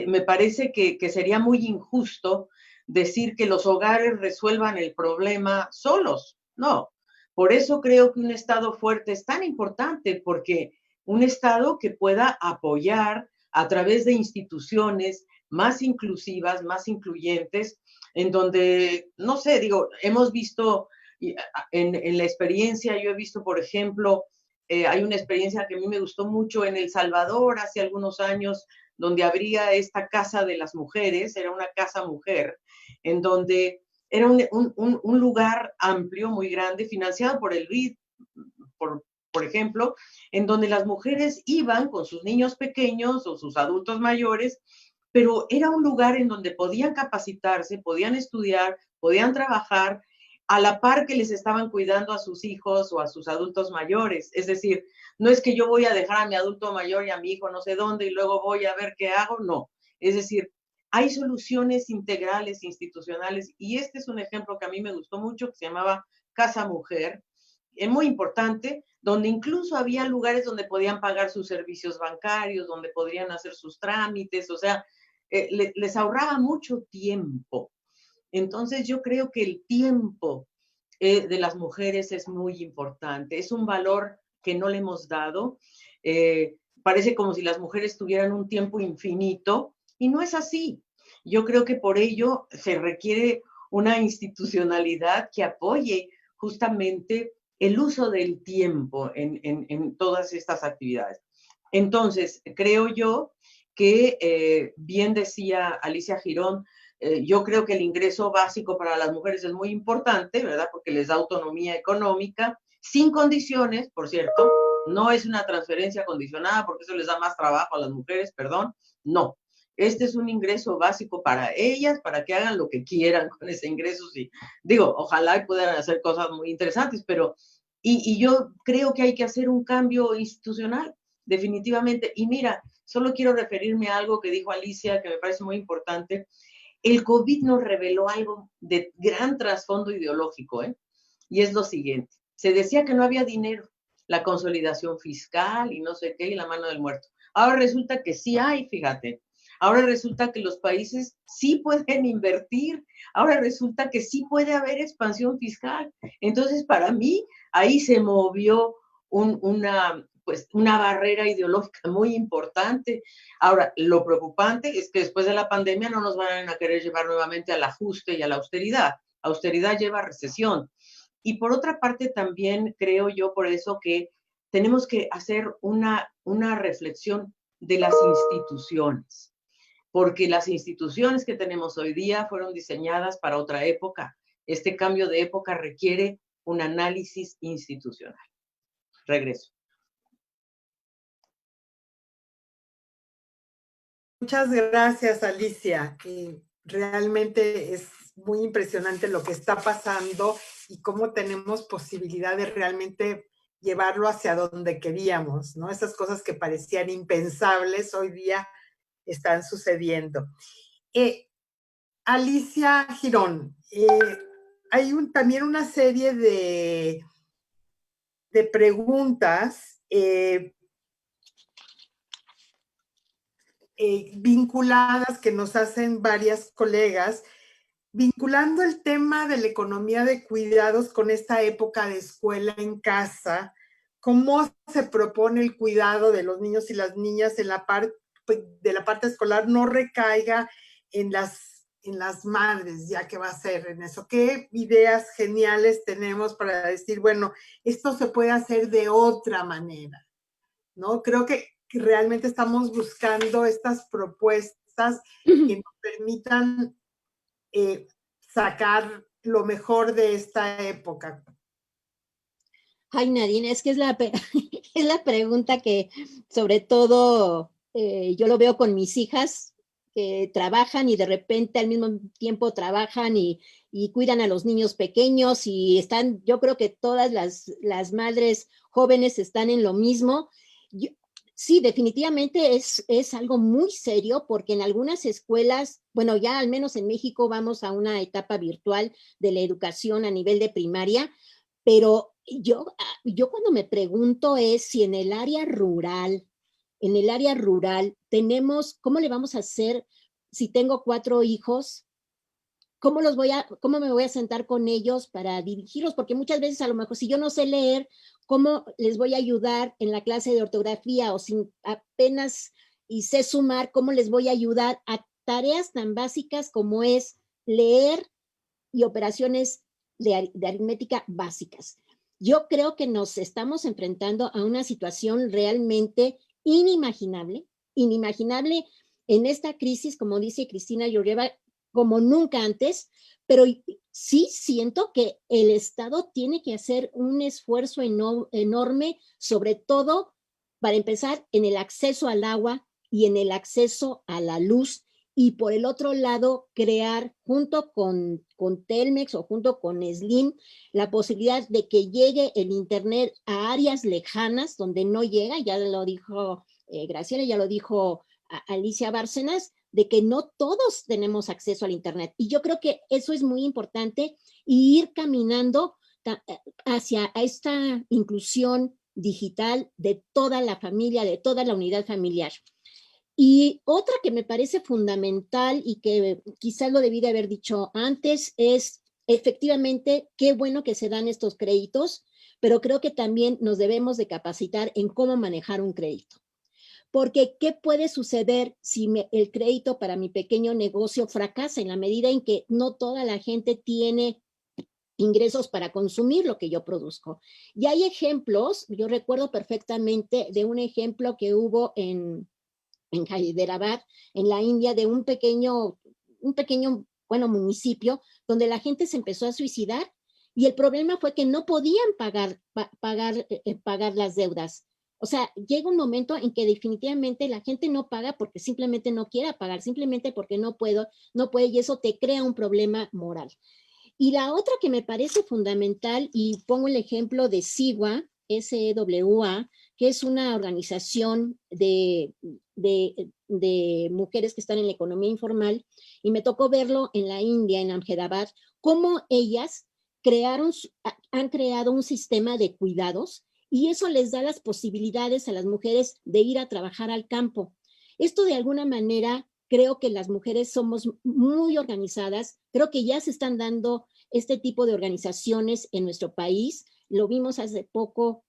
me parece que sería muy injusto decir que los hogares resuelvan el problema solos, no. Por eso creo que un Estado fuerte es tan importante, porque un Estado que pueda apoyar a través de instituciones más inclusivas, más incluyentes, en donde, no sé, digo, hemos visto en la experiencia, yo he visto, por ejemplo, hay una experiencia que a mí me gustó mucho en El Salvador hace algunos años, donde habría esta casa de las mujeres, era una casa mujer, en donde era un lugar amplio, muy grande, financiado por el BID, por ejemplo, en donde las mujeres iban con sus niños pequeños o sus adultos mayores, pero era un lugar en donde podían capacitarse, podían estudiar, podían trabajar, a la par que les estaban cuidando a sus hijos o a sus adultos mayores. Es decir, no es que yo voy a dejar a mi adulto mayor y a mi hijo no sé dónde y luego voy a ver qué hago, no. Es decir, hay soluciones integrales, institucionales, y este es un ejemplo que a mí me gustó mucho, que se llamaba Casa Mujer, es muy importante, donde incluso había lugares donde podían pagar sus servicios bancarios, donde podrían hacer sus trámites, o sea, les ahorraba mucho tiempo. Entonces yo creo que el tiempo de las mujeres es muy importante, es un valor que no le hemos dado. Parece como si las mujeres tuvieran un tiempo infinito y no es así. Yo creo que por ello se requiere una institucionalidad que apoye justamente el uso del tiempo en todas estas actividades. Entonces, creo yo que, bien decía Alicia Girón, yo creo que el ingreso básico para las mujeres es muy importante, ¿verdad? Porque les da autonomía económica, sin condiciones, por cierto, no es una transferencia condicionada porque eso les da más trabajo a las mujeres, perdón, no. Este es un ingreso básico para ellas, para que hagan lo que quieran con ese ingreso. Sí. Digo, ojalá puedan hacer cosas muy interesantes, pero, y yo creo que hay que hacer un cambio institucional, definitivamente. Y mira, solo quiero referirme a algo que dijo Alicia, que me parece muy importante. El COVID nos reveló algo de gran trasfondo ideológico, ¿eh? Y es lo siguiente. Se decía que no había dinero, la consolidación fiscal y no sé qué, y la mano del muerto. Ahora resulta que sí hay, fíjate. Ahora resulta que los países sí pueden invertir. Ahora resulta que sí puede haber expansión fiscal. Entonces, para mí, ahí se movió una barrera ideológica muy importante. Ahora, lo preocupante es que después de la pandemia no nos van a querer llevar nuevamente al ajuste y a la austeridad. Austeridad lleva a recesión. Y por otra parte, también creo yo por eso que tenemos que hacer una reflexión de las instituciones, porque las instituciones que tenemos hoy día fueron diseñadas para otra época. Este cambio de época requiere un análisis institucional. Regreso. Muchas gracias, Alicia. Realmente es muy impresionante lo que está pasando y cómo tenemos posibilidad de realmente llevarlo hacia donde queríamos, ¿no? Esas cosas que parecían impensables hoy día están sucediendo. Alicia Girón, hay también una serie de preguntas vinculadas que nos hacen varias colegas, vinculando el tema de la economía de cuidados con esta época de escuela en casa, cómo se propone el cuidado de los niños y las niñas en la parte escolar no recaiga en las madres, ya que va a ser en eso. ¿Qué ideas geniales tenemos para decir, bueno, esto se puede hacer de otra manera? ¿No? Creo que realmente estamos buscando estas propuestas que nos permitan sacar lo mejor de esta época. Ay, Nadine, es que es es la pregunta que sobre todo yo lo veo con mis hijas que trabajan y de repente al mismo tiempo trabajan y cuidan a los niños pequeños y están, yo creo que todas las madres jóvenes están en lo mismo. Sí, definitivamente es algo muy serio porque en algunas escuelas, bueno, ya al menos en México vamos a una etapa virtual de la educación a nivel de primaria, pero yo cuando me pregunto es si en el área rural tenemos, ¿cómo le vamos a hacer si tengo 4 hijos? ¿Cómo me voy a sentar con ellos para dirigirlos? Porque muchas veces a lo mejor si yo no sé leer, ¿cómo les voy a ayudar en la clase de ortografía? O si apenas y sé sumar, ¿cómo les voy a ayudar a tareas tan básicas como es leer y operaciones de aritmética básicas? Yo creo que nos estamos enfrentando a una situación realmente inimaginable en esta crisis, como dice Cristina Georgieva, como nunca antes, pero sí siento que el Estado tiene que hacer un esfuerzo enorme, sobre todo para empezar en el acceso al agua y en el acceso a la luz, y por el otro lado crear junto con Telmex o junto con Slim la posibilidad de que llegue el internet a áreas lejanas donde no llega, ya lo dijo Graciela, ya lo dijo Alicia Bárcenas, de que no todos tenemos acceso al internet. Y yo creo que eso es muy importante, y ir caminando hacia esta inclusión digital de toda la familia, de toda la unidad familiar. Y otra que me parece fundamental y que quizás lo debí de haber dicho antes es efectivamente qué bueno que se dan estos créditos, pero creo que también nos debemos de capacitar en cómo manejar un crédito. Porque ¿qué puede suceder si el crédito para mi pequeño negocio fracasa en la medida en que no toda la gente tiene ingresos para consumir lo que yo produzco? Y hay ejemplos, yo recuerdo perfectamente de un ejemplo que hubo en Hyderabad, en la India, de un pequeño, bueno, municipio, donde la gente se empezó a suicidar y el problema fue que no podían pagar las deudas. O sea, llega un momento en que definitivamente la gente no paga porque simplemente no quiera pagar, simplemente porque no puede, y eso te crea un problema moral. Y la otra que me parece fundamental, y pongo el ejemplo de SEWA, SEWA, que es una organización de mujeres que están en la economía informal, y me tocó verlo en la India, en Ahmedabad, cómo ellas han creado un sistema de cuidados, y eso les da las posibilidades a las mujeres de ir a trabajar al campo. Esto de alguna manera, creo que las mujeres somos muy organizadas, creo que ya se están dando este tipo de organizaciones en nuestro país. Lo vimos hace poco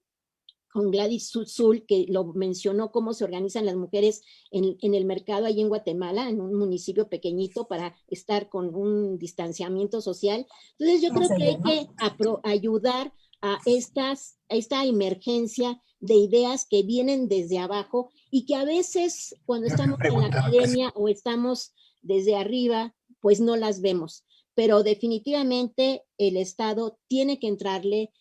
con Gladys Zul, que lo mencionó, cómo se organizan las mujeres en el mercado ahí en Guatemala, en un municipio pequeñito, para estar con un distanciamiento social. Entonces yo creo que hay que ayudar a esta emergencia de ideas que vienen desde abajo y que a veces cuando estamos en la academia o estamos desde arriba, pues no las vemos. Pero definitivamente el Estado tiene que entrarle,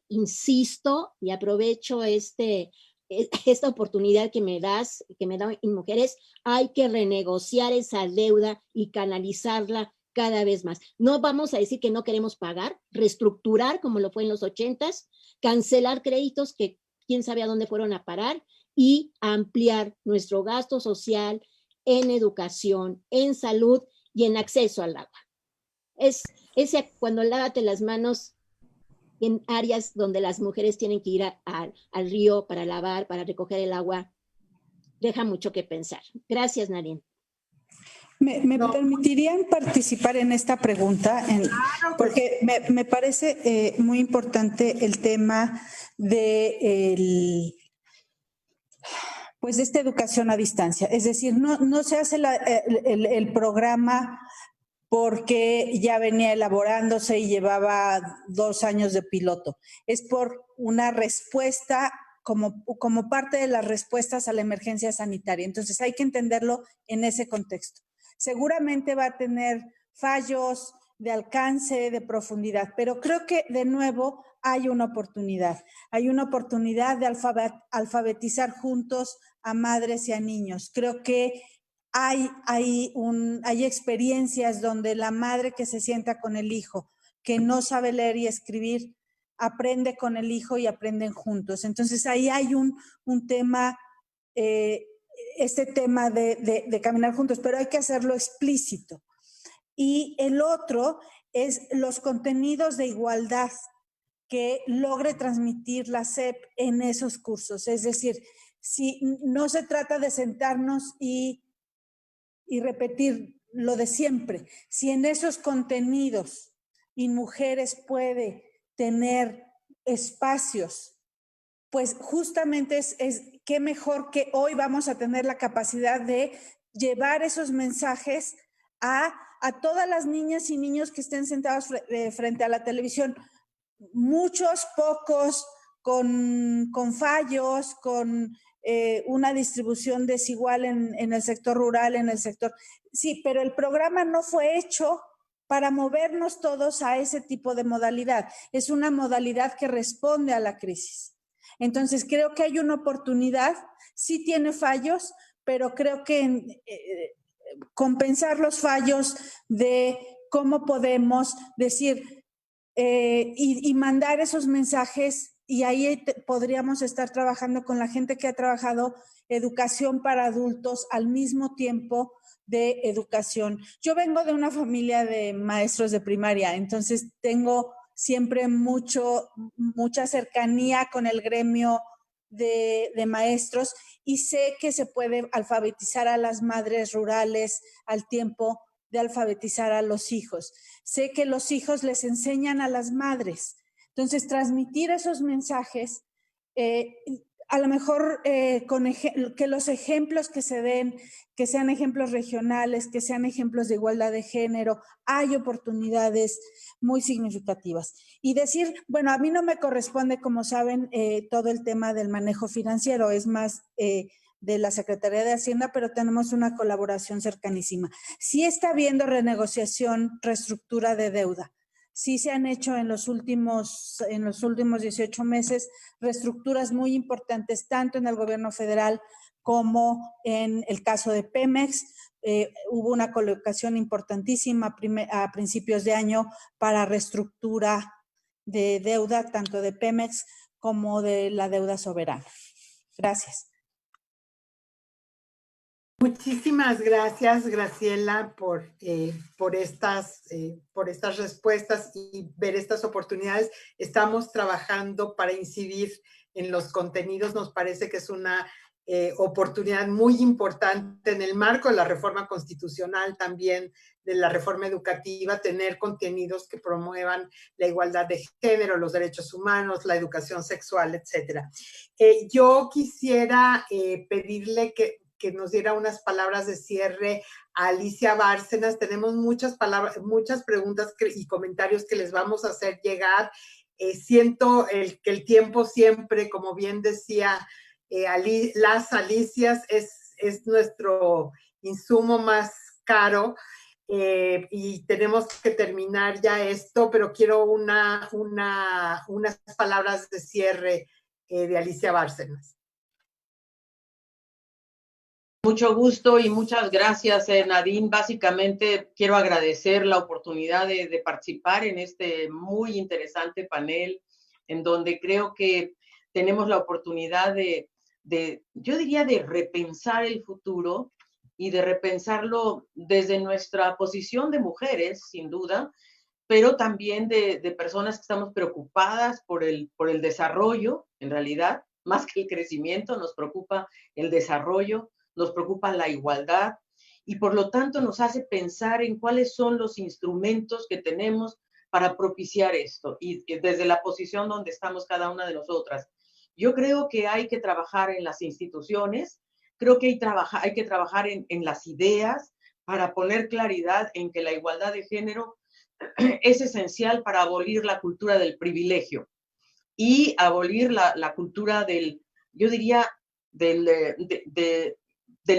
insisto, y aprovecho esta oportunidad que me dan Mujeres, hay que renegociar esa deuda y canalizarla cada vez más. No vamos a decir que no queremos pagar, reestructurar como lo fue en los 80s, cancelar créditos que quién sabe a dónde fueron a parar, y ampliar nuestro gasto social en educación, en salud y en acceso al agua. Cuando lávate las manos en áreas donde las mujeres tienen que ir al río para lavar, para recoger el agua, deja mucho que pensar. Gracias, Nadine. ¿Me No. permitirían participar en esta pregunta? Claro, Porque me parece muy importante el tema de pues de esta educación a distancia. Es decir, no se hace el programa porque ya venía elaborándose y llevaba 2 años de piloto. Es por una respuesta como parte de las respuestas a la emergencia sanitaria. Entonces hay que entenderlo en ese contexto. Seguramente va a tener fallos de alcance, de profundidad, pero creo que de nuevo hay una oportunidad. Hay una oportunidad de alfabetizar juntos a madres y a niños. Creo que hay experiencias donde la madre que se sienta con el hijo, que no sabe leer y escribir, aprende con el hijo y aprenden juntos. Entonces ahí hay un tema, este tema de caminar juntos, pero hay que hacerlo explícito. Y el otro es los contenidos de igualdad que logre transmitir la SEP en esos cursos. Es decir, si no se trata de sentarnos y repetir lo de siempre, si en esos contenidos InMujeres puede tener espacios, pues justamente es qué mejor que hoy vamos a tener la capacidad de llevar esos mensajes a todas las niñas y niños que estén sentados frente a la televisión. Muchos, pocos, con fallos, con una distribución desigual en el sector rural, en el sector... Sí, pero el programa no fue hecho para movernos todos a ese tipo de modalidad. Es una modalidad que responde a la crisis. Entonces, creo que hay una oportunidad, sí tiene fallos, pero creo que compensar los fallos de cómo podemos decir y mandar esos mensajes, y ahí podríamos estar trabajando con la gente que ha trabajado educación para adultos al mismo tiempo de educación. Yo vengo de una familia de maestros de primaria, entonces tengo siempre mucha cercanía con el gremio de maestros y sé que se puede alfabetizar a las madres rurales al tiempo de alfabetizar a los hijos. Sé que los hijos les enseñan a las madres. Entonces, transmitir esos mensajes, a lo mejor que los ejemplos que se den, que sean ejemplos regionales, que sean ejemplos de igualdad de género, hay oportunidades muy significativas. Y decir, bueno, a mí no me corresponde, como saben, todo el tema del manejo financiero, es más de la Secretaría de Hacienda, pero tenemos una colaboración cercanísima. Sí está habiendo renegociación, reestructura de deuda. Sí se han hecho en los últimos 18 meses reestructuras muy importantes, tanto en el gobierno federal como en el caso de Pemex. Hubo una colocación importantísima a principios de año para reestructura de deuda, tanto de Pemex como de la deuda soberana. Gracias. Muchísimas gracias, Graciela, por estas respuestas y ver estas oportunidades. Estamos trabajando para incidir en los contenidos. Nos parece que es una oportunidad muy importante en el marco de la reforma constitucional, también de la reforma educativa, tener contenidos que promuevan la igualdad de género, los derechos humanos, la educación sexual, etcétera. Yo quisiera pedirle que nos diera unas palabras de cierre a Alicia Bárcenas. Tenemos muchas preguntas y comentarios que les vamos a hacer llegar. Siento que el tiempo siempre, como bien decía las Alicias, es nuestro insumo más caro y tenemos que terminar ya esto, pero quiero unas palabras de cierre de Alicia Bárcenas. Mucho gusto y muchas gracias, Nadine. Básicamente quiero agradecer la oportunidad de participar en este muy interesante panel, en donde creo que tenemos la oportunidad yo diría, de repensar el futuro y de repensarlo desde nuestra posición de mujeres, sin duda, pero también de personas que estamos preocupadas por el desarrollo, en realidad, más que el crecimiento, nos preocupa el desarrollo, nos preocupa la igualdad y por lo tanto nos hace pensar en cuáles son los instrumentos que tenemos para propiciar esto, y desde la posición donde estamos cada una de nosotras. Yo creo que hay que trabajar en las instituciones, creo que hay que trabajar en las ideas para poner claridad en que la igualdad de género es esencial para abolir la cultura del privilegio y abolir la cultura del, yo diría, del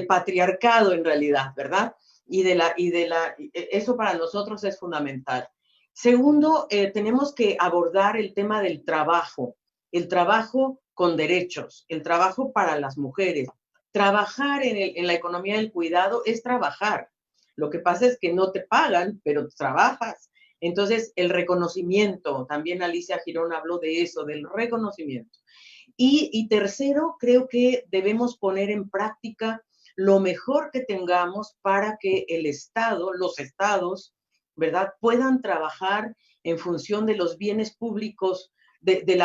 patriarcado en realidad, ¿verdad? Eso para nosotros es fundamental. Segundo, tenemos que abordar el tema del trabajo, el trabajo con derechos, el trabajo para las mujeres. Trabajar en la economía del cuidado es trabajar. Lo que pasa es que no te pagan, pero trabajas. Entonces, el reconocimiento, también Alicia Girón habló de eso, del reconocimiento. Y tercero, creo que debemos poner en práctica lo mejor que tengamos para que el Estado, los estados, ¿verdad?, puedan trabajar en función de los bienes públicos, de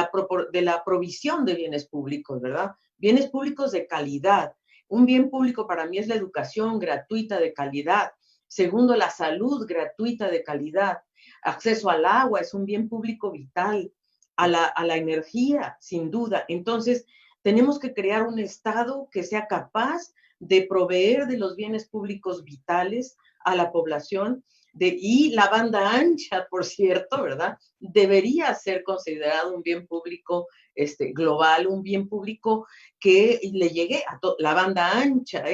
la provisión de bienes públicos, ¿verdad? Bienes públicos de calidad. Un bien público para mí es la educación gratuita de calidad. Segundo, la salud gratuita de calidad. Acceso al agua es un bien público vital. A la energía, sin duda. Entonces, tenemos que crear un Estado que sea capaz de proveer de los bienes públicos vitales a la población, y la banda ancha, por cierto, ¿verdad?, debería ser considerado un bien público global, un bien público que le llegue a la banda ancha,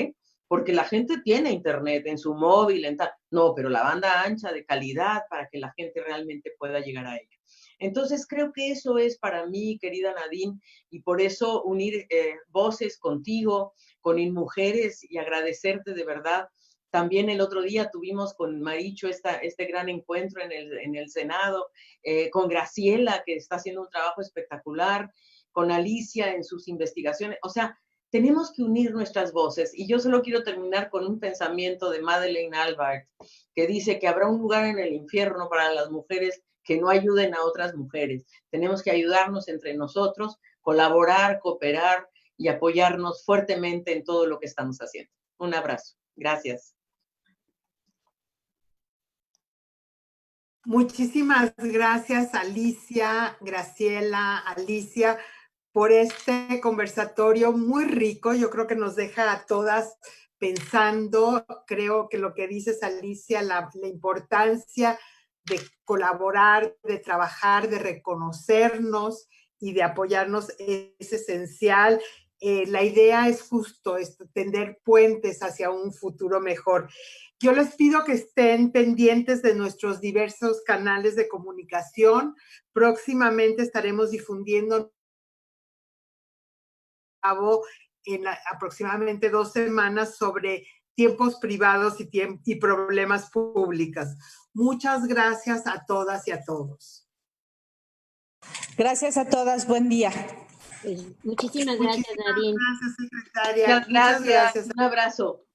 porque la gente tiene internet en su móvil, no, pero la banda ancha de calidad para que la gente realmente pueda llegar a ella. Entonces, creo que eso es para mí, querida Nadine, y por eso unir voces contigo, con InMujeres, y agradecerte de verdad. También el otro día tuvimos con Marichu este gran encuentro en el Senado, con Graciela, que está haciendo un trabajo espectacular, con Alicia en sus investigaciones. O sea, tenemos que unir nuestras voces. Y yo solo quiero terminar con un pensamiento de Madeleine Albright, que dice que habrá un lugar en el infierno para las mujeres que no ayuden a otras mujeres. Tenemos que ayudarnos entre nosotros, colaborar, cooperar y apoyarnos fuertemente en todo lo que estamos haciendo. Un abrazo. Gracias. Muchísimas gracias, Alicia, Graciela, Alicia, por este conversatorio muy rico. Yo creo que nos deja a todas pensando. Creo que lo que dices, Alicia, la importancia de colaborar, de trabajar, de reconocernos y de apoyarnos es esencial. La idea es justo tender puentes hacia un futuro mejor. Yo les pido que estén pendientes de nuestros diversos canales de comunicación. Próximamente estaremos difundiendo en aproximadamente 2 semanas sobre tiempos privados y problemas públicos. Muchas gracias a todas y a todos. Gracias a todas, buen día. Pues muchísimas gracias, Nadine. Gracias, secretaria. Muchas gracias. Un abrazo.